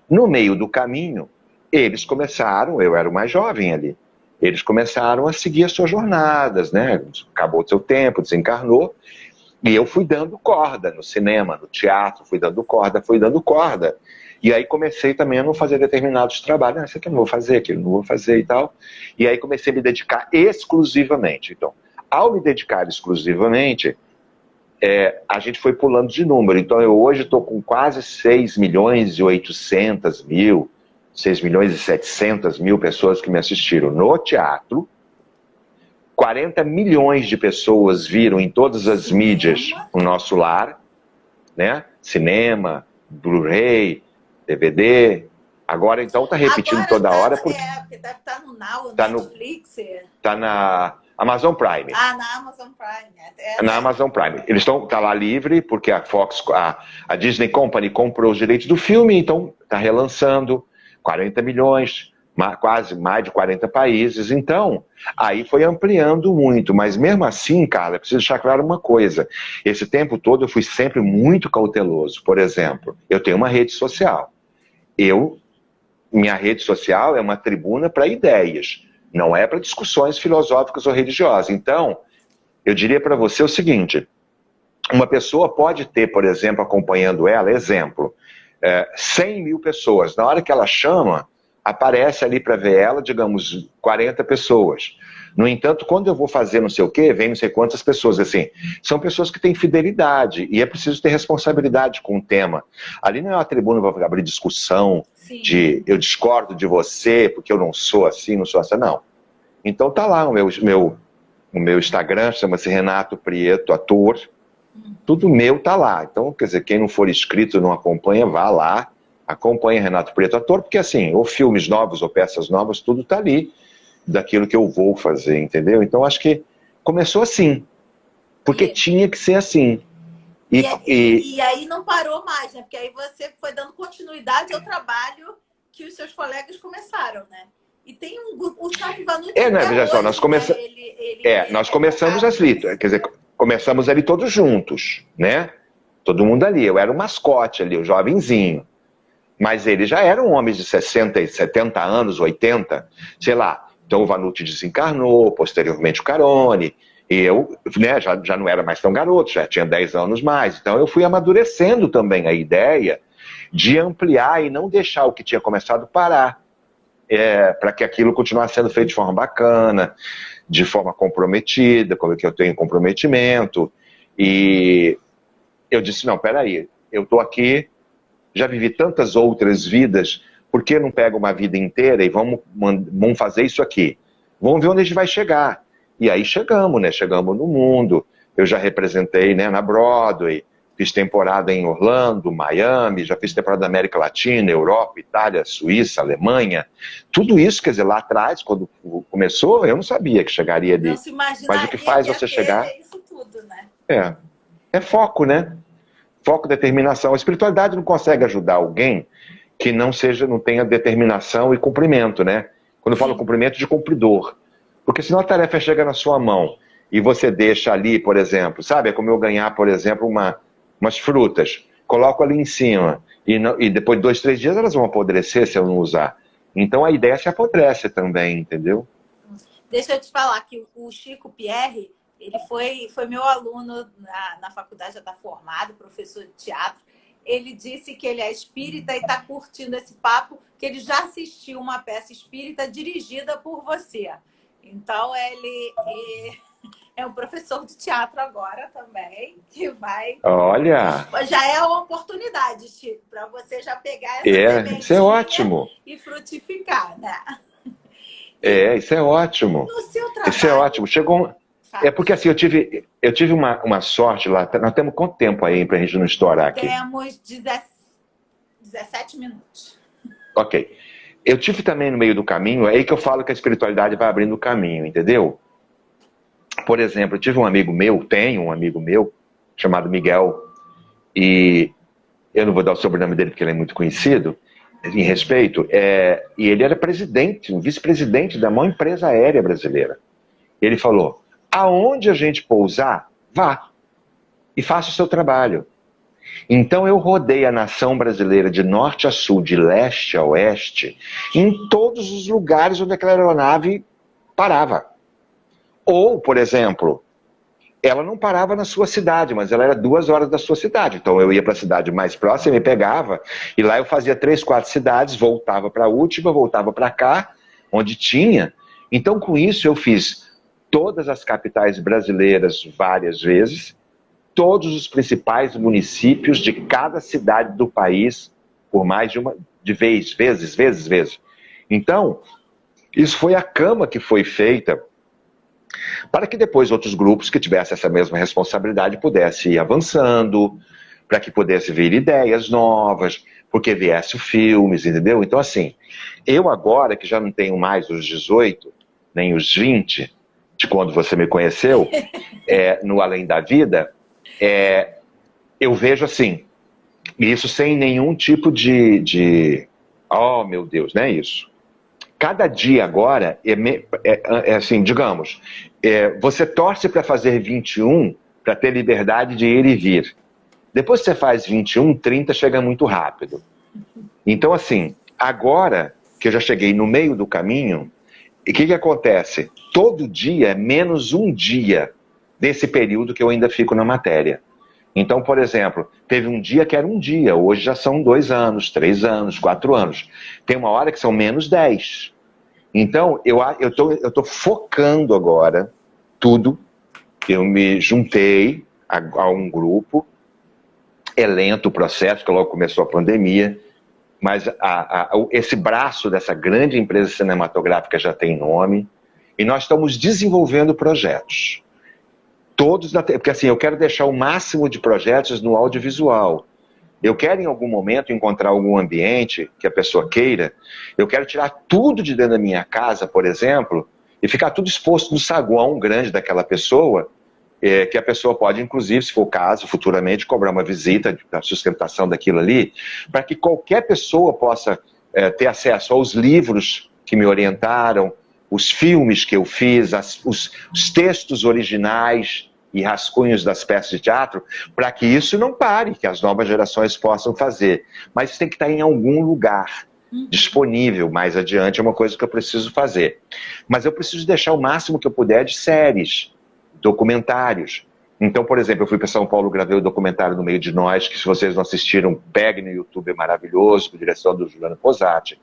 No meio do caminho, eles começaram, eu era o mais jovem ali, eles começaram a seguir as suas jornadas, né? Acabou o seu tempo, desencarnou. E eu fui dando corda no cinema, no teatro, fui dando corda. E aí comecei também a não fazer determinados trabalhos. Isso aqui eu não vou fazer, aquilo eu não vou fazer e tal. E aí comecei a me dedicar exclusivamente. Então, ao me dedicar exclusivamente, a gente foi pulando de número. Então eu hoje estou com quase 6 milhões e 800 mil, 6 milhões e 700 mil pessoas que me assistiram no teatro. 40 milhões de pessoas viram em todas as mídias o nosso lar, né? Cinema, Blu-ray, DVD. Agora então tá repetindo toda hora. Porque deve estar no Now, tá Netflix. Tá na Amazon Prime. Ah, na Amazon Prime. Na Amazon Prime. Eles tá lá livre, porque a Fox, a Disney Company comprou os direitos do filme, então tá relançando 40 milhões, quase mais de 40 países. Então, aí foi ampliando muito. Mas mesmo assim, Carla, preciso deixar claro uma coisa. Esse tempo todo eu fui sempre muito cauteloso. Por exemplo, eu tenho uma rede social. Minha rede social é uma tribuna para ideias, não é para discussões filosóficas ou religiosas. Então, eu diria para você o seguinte, uma pessoa pode ter, por exemplo, acompanhando ela, exemplo, 100 mil pessoas. Na hora que ela chama, aparece ali para ver ela, digamos, 40 pessoas. No entanto, quando eu vou fazer não sei o quê, vem não sei quantas pessoas. Assim, são pessoas que têm fidelidade e é preciso ter responsabilidade com o tema. Ali não é uma tribuna para abrir discussão, sim, de eu discordo de você porque eu não sou assim, não sou assim, não. Então tá lá o meu Instagram, chama-se Renato Prieto, ator. Tudo meu tá lá. Então, quer dizer, quem não for inscrito, não acompanha, vá lá, acompanha Renato Prieto, ator, porque assim, ou filmes novos ou peças novas, tudo tá ali, daquilo que eu vou fazer, entendeu? Então acho que começou assim, porque tinha que ser assim. E aí não parou mais, né? Porque aí você foi dando continuidade ao trabalho que os seus colegas começaram, né? E tem o Teatro Vanucci... veja só, nós começamos... nós começamos ali, quer dizer, começamos ali todos juntos, né? Todo mundo ali, eu era o mascote ali, o jovenzinho. Mas eles já eram homens de 60, 70 anos, 80, sei lá. Então o Vanucci desencarnou, posteriormente o Carone, e eu, né, já não era mais tão garoto, já tinha 10 anos mais. Então eu fui amadurecendo também a ideia de ampliar e não deixar o que tinha começado parar, para que aquilo continuasse sendo feito de forma bacana, de forma comprometida, como é que eu tenho comprometimento. E eu disse, não, peraí, eu estou aqui, já vivi tantas outras vidas, por que não pega uma vida inteira e vamos fazer isso aqui? Vamos ver onde a gente vai chegar. E aí chegamos, né? Chegamos no mundo. Eu já representei, né, na Broadway, fiz temporada em Orlando, Miami, já fiz temporada na América Latina, Europa, Itália, Suíça, Alemanha. Tudo isso, quer dizer, lá atrás, quando começou, eu não sabia que chegaria ali. Não se imaginaria. Mas o que faz você chegar... isso tudo, né? É foco, né? Foco, determinação. A espiritualidade não consegue ajudar alguém que não tenha determinação e cumprimento, né? Quando eu falo cumprimento, de cumpridor. Porque senão a tarefa chega na sua mão e você deixa ali, por exemplo, sabe? É como eu ganhar, por exemplo, umas frutas. Coloco ali em cima e depois de 2, 3 dias elas vão apodrecer se eu não usar. Então a ideia se apodrece também, entendeu? Deixa eu te falar que o Chico Pierre, ele foi meu aluno na faculdade, já está formado, professor de teatro. Ele disse que ele é espírita e está curtindo esse papo, que ele já assistiu uma peça espírita dirigida por você. Então, ele é um professor de teatro agora também, que vai... Olha! Já é uma oportunidade, Chico, para você já pegar essa isso é ótimo. E frutificar, né? Isso é ótimo. No seu trabalho... Isso é ótimo. Chegou... porque assim, eu tive uma sorte lá. Nós temos quanto tempo aí pra gente não estourar aqui? Temos 17 minutos. Ok. Eu tive também no meio do caminho, é aí que eu falo que a espiritualidade vai abrindo o caminho, entendeu? Por exemplo, eu tive tenho um amigo meu, chamado Miguel, e eu não vou dar o sobrenome dele porque ele é muito conhecido, em respeito, e ele era presidente, um vice-presidente da maior empresa aérea brasileira. Ele falou, aonde a gente pousar, vá e faça o seu trabalho. Então eu rodei a nação brasileira de norte a sul, de leste a oeste, em todos os lugares onde aquela aeronave parava. Ou, por exemplo, ela não parava na sua cidade, mas ela era 2 horas da sua cidade. Então eu ia para a cidade mais próxima, me pegava, e lá eu fazia 3, 4 cidades, voltava para a última, voltava para cá, onde tinha. Então com isso eu fiz todas as capitais brasileiras várias vezes, todos os principais municípios de cada cidade do país por mais de vezes. Então, isso foi a cama que foi feita para que depois outros grupos que tivessem essa mesma responsabilidade pudessem ir avançando, para que pudesse vir ideias novas, porque viesse filmes, entendeu? Então, assim, eu agora, que já não tenho mais os 18, nem os 20, de quando você me conheceu, no Além da Vida, eu vejo assim, isso sem nenhum tipo oh, meu Deus, não é isso. Cada dia agora é assim, digamos, você torce para fazer 21 para ter liberdade de ir e vir. Depois que você faz 21, 30 chega muito rápido. Então, assim, agora que eu já cheguei no meio do caminho, o que acontece? Todo dia é menos um dia desse período que eu ainda fico na matéria. Então, por exemplo, teve um dia que era um dia, hoje já são 2 anos, 3 anos, 4 anos. Tem uma hora que são menos 10. Então, eu tô focando agora tudo. Eu me juntei a um grupo. É lento o processo, porque logo começou a pandemia, mas esse braço dessa grande empresa cinematográfica já tem nome, e nós estamos desenvolvendo projetos. Todos, porque assim, eu quero deixar o máximo de projetos no audiovisual. Eu quero, em algum momento, encontrar algum ambiente que a pessoa queira. Eu quero tirar tudo de dentro da minha casa, por exemplo, e ficar tudo exposto no saguão grande daquela pessoa, que a pessoa pode, inclusive, se for o caso, futuramente, cobrar uma visita da sustentação daquilo ali, para que qualquer pessoa possa ter acesso aos livros que me orientaram, os filmes que eu fiz, os textos originais e rascunhos das peças de teatro, para que isso não pare, que as novas gerações possam fazer. Mas isso tem que estar em algum lugar disponível mais adiante, é uma coisa que eu preciso fazer. Mas eu preciso deixar o máximo que eu puder de séries, documentários. Então, por exemplo, eu fui para São Paulo, gravei o documentário No Meio de Nós, que se vocês não assistiram, pegue no YouTube, é maravilhoso, com direção do Juliano Posati.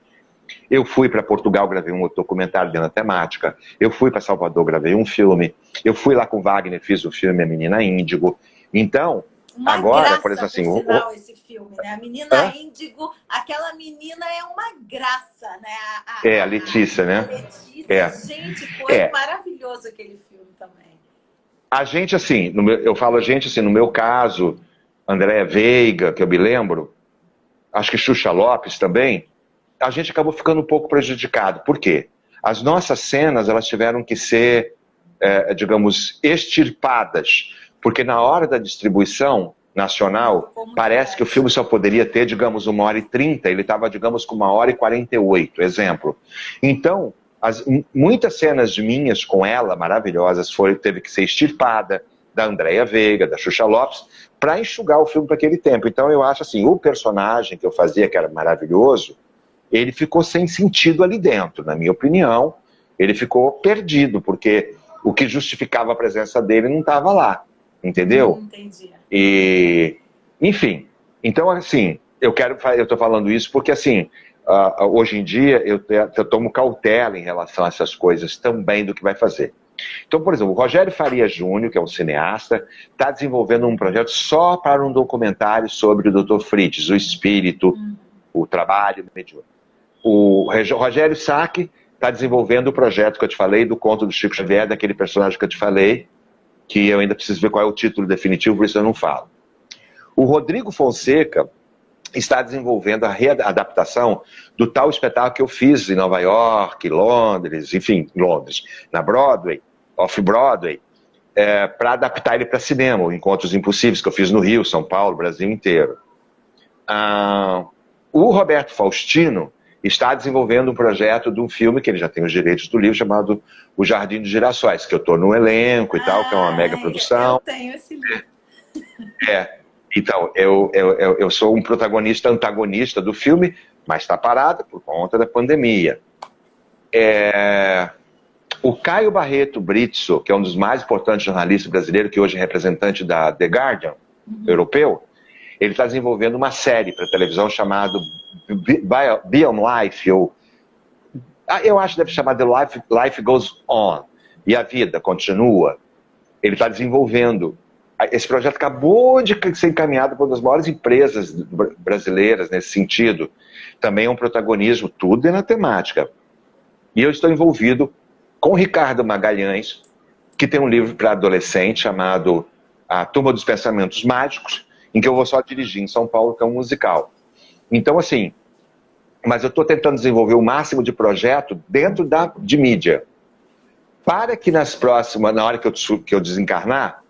Eu fui para Portugal, gravei um outro documentário dentro da temática. Eu fui para Salvador, gravei um filme. Eu fui lá com o Wagner, fiz o filme A Menina Índigo. Então, agora, por exemplo, assim... Por sinal, esse filme, né? A Menina Índigo, aquela menina é uma graça, né? A Letícia, né? A Letícia, gente, foi maravilhoso aquele filme também. A gente, assim, eu falo a gente, assim, no meu caso, Andréa Veiga, que eu me lembro, acho que Xuxa Lopes também, a gente acabou ficando um pouco prejudicado. Por quê? As nossas cenas, elas tiveram que ser, digamos, extirpadas, porque na hora da distribuição nacional, parece que o filme só poderia ter, digamos, 1h30, ele estava, digamos, com 1h48, exemplo. Então, muitas cenas minhas com ela, maravilhosas, teve que ser extirpada, da Andréa Veiga, da Xuxa Lopes, para enxugar o filme para aquele tempo. Então, eu acho assim, o personagem que eu fazia, que era maravilhoso, ele ficou sem sentido ali dentro, na minha opinião. Ele ficou perdido, porque o que justificava a presença dele não estava lá, entendeu? Entendi. E, enfim, então assim, eu estou falando isso porque assim, hoje em dia eu tomo cautela em relação a essas coisas também do que vai fazer. Então, por exemplo, o Rogério Faria Júnior, que é um cineasta, está desenvolvendo um projeto só para um documentário sobre o Dr. Fritz, o espírito, o trabalho mediúnico. O Rogério Sacchi está desenvolvendo o projeto que eu te falei, do conto do Chico Xavier, daquele personagem que eu te falei, que eu ainda preciso ver qual é o título definitivo, por isso eu não falo. O Rodrigo Fonseca está desenvolvendo a readaptação do tal espetáculo que eu fiz em Nova York, Londres, enfim, Londres, na Broadway, Off-Broadway, para adaptar ele para cinema, o Encontros Impossíveis, que eu fiz no Rio, São Paulo, Brasil inteiro. O Roberto Faustino está desenvolvendo um projeto de um filme, que ele já tem os direitos do livro, chamado O Jardim dos Girassóis, que eu estou no elenco e tal, que é uma mega produção. Eu tenho esse livro. Então, eu sou um protagonista antagonista do filme, mas está parado por conta da pandemia. O Caio Barreto Brizzo, que é um dos mais importantes jornalistas brasileiros, que hoje é representante da The Guardian, europeu, ele está desenvolvendo uma série para televisão chamada Beyond Life, eu acho que deve chamar The Life Goes On, e a vida continua. Ele está desenvolvendo esse projeto acabou de ser encaminhado por uma das maiores empresas brasileiras nesse sentido. Também é um protagonismo, tudo é na temática. E eu estou envolvido com o Ricardo Magalhães, que tem um livro para adolescente chamado A Turma dos Pensamentos Mágicos, em que eu vou só dirigir em São Paulo, que é um musical. Então, assim, mas eu estou tentando desenvolver o máximo de projeto dentro de mídia, para que nas próximas, na hora que eu desencarnar,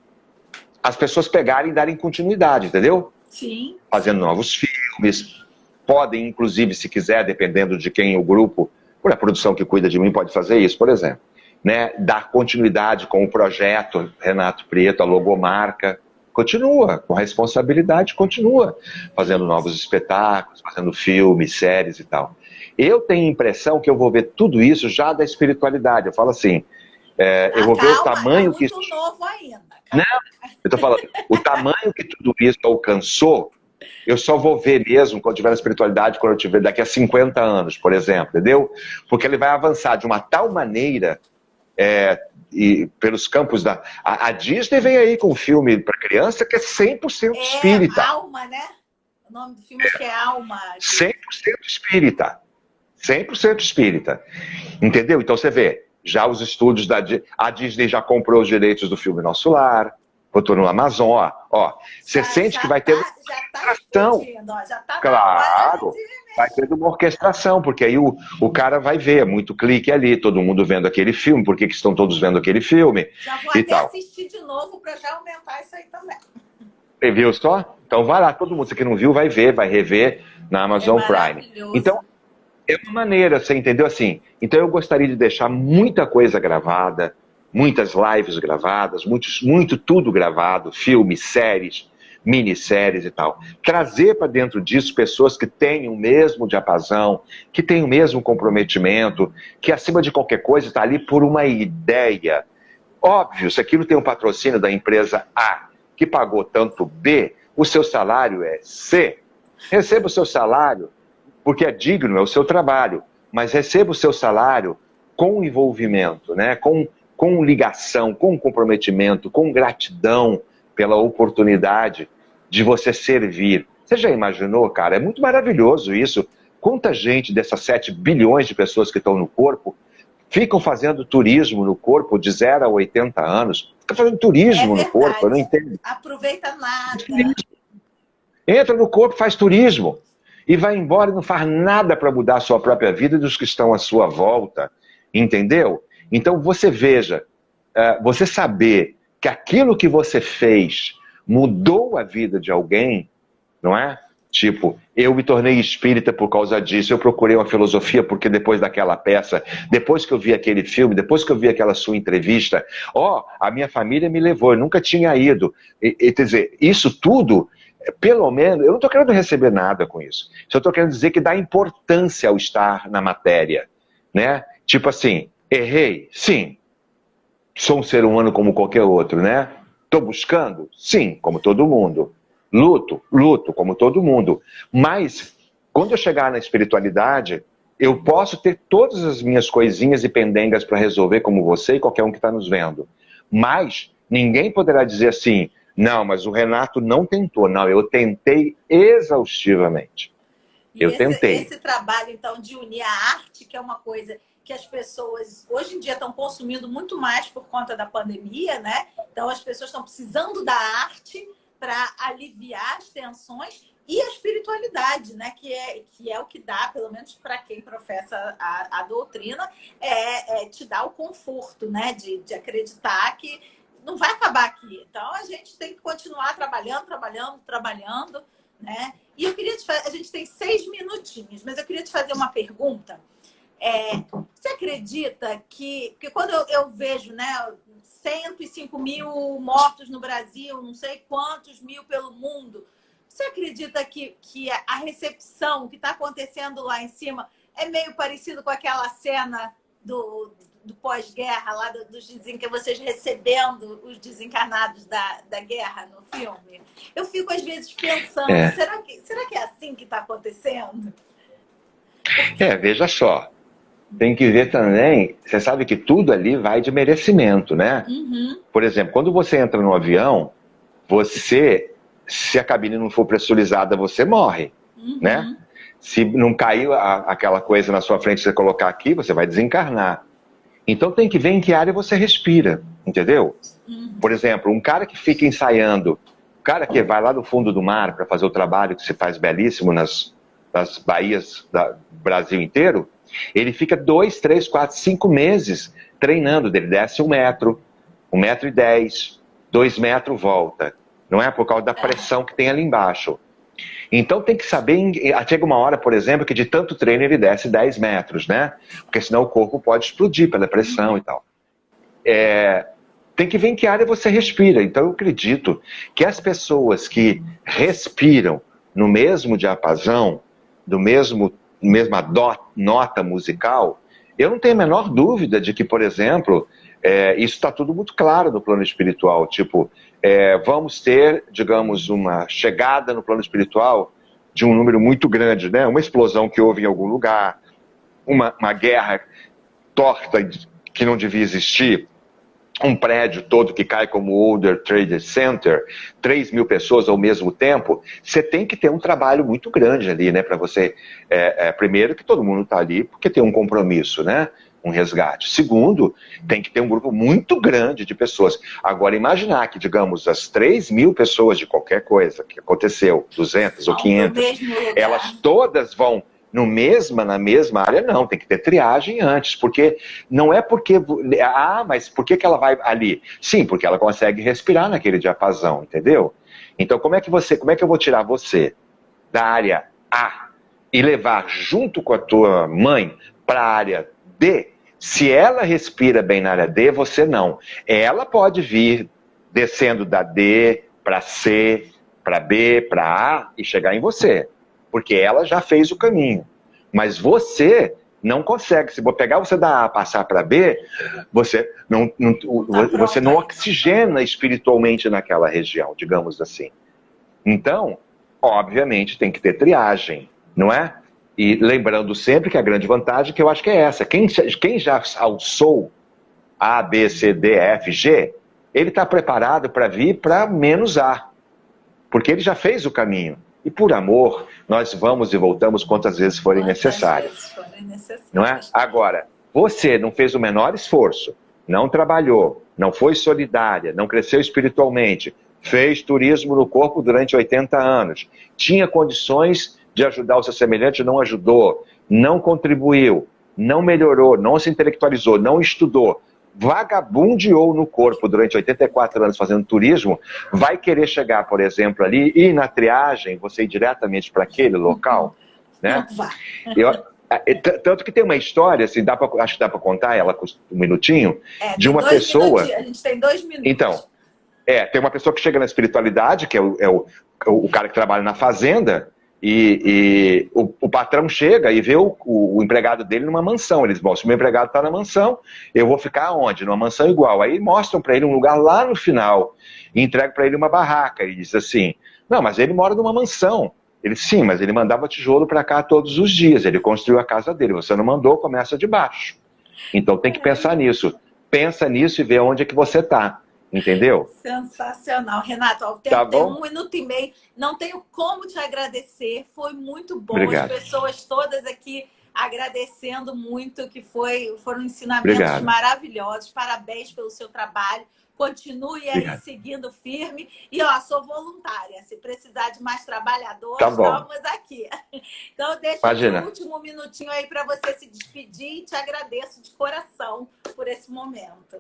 as pessoas pegarem e darem continuidade, entendeu? Sim. Fazendo novos filmes, podem, inclusive, se quiser, dependendo de quem o grupo, por a produção que cuida de mim, pode fazer isso, por exemplo. Né? Dar continuidade com o projeto Renato Prieto, a logomarca. Continua, com responsabilidade, continua fazendo novos espetáculos, fazendo filmes, séries e tal. Eu tenho a impressão que eu vou ver tudo isso já da espiritualidade. Eu falo assim, eu vou ver o tamanho que... muito novo ainda. Não, eu estou falando, o tamanho que tudo isso alcançou, eu só vou ver mesmo quando tiver na espiritualidade, quando eu tiver daqui a 50 anos, por exemplo, entendeu? Porque ele vai avançar de uma tal maneira... e pelos campos da... A Disney vem aí com um filme para criança que é 100% espírita. Alma, né? O nome do filme acho que é Alma. 100% espírita. 100% espírita. Entendeu? Então você vê, já os estúdios da a Disney já comprou os direitos do filme Nosso Lar, botou no Amazon, ó. Você sente que vai ter uma orquestração. Já tá claro. Vai ter uma orquestração, porque aí o cara vai ver, muito clique ali, todo mundo vendo aquele filme, por que estão todos vendo aquele filme? Já vou até assistir de novo para já aumentar isso aí também. Você viu só? Então vai lá, todo mundo, você que não viu, vai ver, vai rever na Amazon Prime. Então, é uma maneira, você entendeu assim? Então eu gostaria de deixar muita coisa gravada, muitas lives gravadas, muito tudo gravado, filmes, séries, minisséries e tal. Trazer para dentro disso pessoas que tenham o mesmo diapasão, que tenham o mesmo comprometimento, que acima de qualquer coisa está ali por uma ideia. Óbvio, se aquilo tem um patrocínio da empresa A, que pagou tanto B, o seu salário é C. Receba o seu salário, porque é digno, é o seu trabalho, mas receba o seu salário com envolvimento, né? com ligação, com comprometimento, com gratidão pela oportunidade de você servir. Você já imaginou, cara? É muito maravilhoso isso. Quanta gente dessas 7 bilhões de pessoas que estão no corpo ficam fazendo turismo no corpo de 0 a 80 anos? Fica fazendo turismo no corpo, eu não entendo. Aproveita nada. Entra no corpo, faz turismo e vai embora e não faz nada para mudar a sua própria vida e dos que estão à sua volta. Entendeu? Então você veja, você saber que aquilo que você fez mudou a vida de alguém, não é? Tipo, eu me tornei espírita por causa disso, eu procurei uma filosofia porque depois daquela peça, depois que eu vi aquele filme, depois que eu vi aquela sua entrevista, a minha família me levou, eu nunca tinha ido. Quer dizer, isso tudo, pelo menos, eu não estou querendo receber nada com isso. Só estou querendo dizer que dá importância ao estar na matéria, né? Tipo assim, errei? Sim. Sou um ser humano como qualquer outro, né? Estou buscando? Sim, como todo mundo. Luto, como todo mundo. Mas, quando eu chegar na espiritualidade, eu posso ter todas as minhas coisinhas e pendengas para resolver, como você e qualquer um que está nos vendo. Mas, ninguém poderá dizer assim, não, mas o Renato não tentou. Não, eu tentei exaustivamente. Eu tentei. Esse trabalho, então, de unir a arte, que é uma coisa que as pessoas hoje em dia estão consumindo muito mais por conta da pandemia, né? Então as pessoas estão precisando da arte para aliviar as tensões e a espiritualidade, né? Que é o que dá, pelo menos para quem professa a doutrina, te dá o conforto, né? De acreditar que não vai acabar aqui. Então a gente tem que continuar trabalhando, né? E eu queria a gente tem 6 minutinhos, mas eu queria te fazer uma pergunta. Você acredita que... Porque quando eu vejo, né, 105 mil mortos no Brasil, não sei quantos mil pelo mundo, você acredita que a recepção que está acontecendo lá em cima é meio parecido com aquela cena do pós-guerra, lá vocês recebendo os desencarnados da guerra no filme? Eu fico às vezes pensando, será que é assim que está acontecendo? Veja só. Tem que ver também, você sabe que tudo ali vai de merecimento, né? Uhum. Por exemplo, quando você entra no avião, você, se a cabine não for pressurizada, você morre, né? Se não cair aquela coisa na sua frente, você colocar aqui, você vai desencarnar. Então tem que ver em que área você respira, entendeu? Por exemplo, um cara que fica ensaiando, um cara que vai lá no fundo do mar para fazer o trabalho que se faz belíssimo nas baías do Brasil inteiro, ele fica 2, 3, 4, 5 meses treinando. Ele desce 1 metro, 1,10 m, 2 metros, volta. Não é por causa da pressão que tem ali embaixo. Então tem que saber, chega uma hora, por exemplo, que de tanto treino ele desce 10 metros, né? Porque senão o corpo pode explodir pela pressão e tal. Tem que ver em que área você respira. Então eu acredito que as pessoas que respiram no mesmo diapasão, mesma nota musical, eu não tenho a menor dúvida de que, por exemplo, isso está tudo muito claro no plano espiritual. Tipo, vamos ter, digamos, uma chegada no plano espiritual de um número muito grande, né? Uma explosão que houve em algum lugar, uma guerra torta que não devia existir, um prédio todo que cai como o World Trade Center, 3 mil pessoas ao mesmo tempo. Você tem que ter um trabalho muito grande ali, né? Para você, primeiro, que todo mundo está ali porque tem um compromisso, né? Um resgate. Segundo, tem que ter um grupo muito grande de pessoas. Agora, imaginar que, digamos, as 3 mil pessoas de qualquer coisa que aconteceu, 200 ou 500, elas todas vão na mesma área, não. Tem que ter triagem antes, porque não é porque... mas por que ela vai ali? Sim, porque ela consegue respirar naquele diapasão, entendeu? Então, como é que eu vou tirar você da área A e levar junto com a tua mãe para a área D, se ela respira bem na área D, você não. Ela pode vir descendo da D para C, para B, para A e chegar em você, porque ela já fez o caminho. Mas você não consegue. Se eu pegar você da A passar para B, você não oxigena espiritualmente naquela região, digamos assim. Então, obviamente, tem que ter triagem, não é? E lembrando sempre que a grande vantagem, que eu acho que é essa, quem já alçou A, B, C, D, F, G, ele está preparado para vir para menos A, porque ele já fez o caminho. E por amor, nós vamos e voltamos quantas vezes forem necessárias. Não é? Agora, você não fez o menor esforço, não trabalhou, não foi solidária, não cresceu espiritualmente, fez turismo no corpo durante 80 anos, tinha condições de ajudar o seu semelhante, não ajudou, não contribuiu, não melhorou, não se intelectualizou, não estudou, vagabundeou no corpo durante 84 anos fazendo turismo, vai querer chegar, por exemplo, ali, e na triagem, você ir diretamente para aquele local, né? Tanto que tem uma história, assim, acho que dá para contar ela com um minutinho, de uma pessoa... A gente tem 2 minutos. Então, tem uma pessoa que chega na espiritualidade, que é o cara que trabalha na fazenda, e o patrão chega e vê o empregado dele numa mansão. Eles mostram, se o meu empregado está na mansão, eu vou ficar onde? Numa mansão igual. Aí mostram para ele um lugar lá no final e entregam para ele uma barraca. Ele diz assim, não, mas ele mora numa mansão. Ele, sim, mas ele mandava tijolo para cá todos os dias, ele construiu a casa dele. Você não mandou, começa de baixo. Então tem que pensar nisso. Pensa nisso e vê onde é que você está. Entendeu? Sensacional. Renato, o tempo tem 1 minuto e meio. Não tenho como te agradecer. Foi muito bom. Obrigado. As pessoas todas aqui agradecendo muito, que foram ensinamentos maravilhosos. Parabéns pelo seu trabalho. Continue aí seguindo firme. E, sou voluntária. Se precisar de mais trabalhadores, estamos aqui. Então, eu deixo o último minutinho aí para você se despedir e te agradeço de coração por esse momento.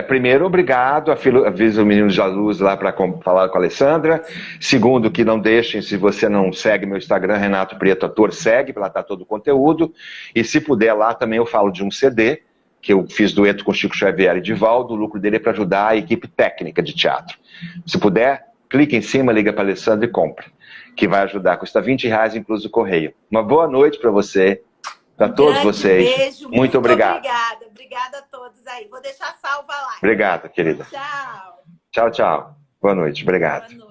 Primeiro, obrigado. Avisa o Menino de Luz lá para falar com a Alessandra. Segundo, que não deixem, se você não segue meu Instagram, Renato Prieto Ator, segue, para lá tá todo o conteúdo. E se puder, lá também eu falo de um CD, que eu fiz dueto com Chico Xavier e Divaldo. O lucro dele é para ajudar a equipe técnica de teatro. Se puder, clique em cima, liga para a Alessandra e compre, que vai ajudar. Custa R$20, incluso o correio. Uma boa noite para você. Para todos vocês. Beijo, muito obrigado. Obrigada a todos aí. Vou deixar salva lá. Obrigado, querida. Tchau. Tchau, tchau. Boa noite. Obrigado. Boa noite.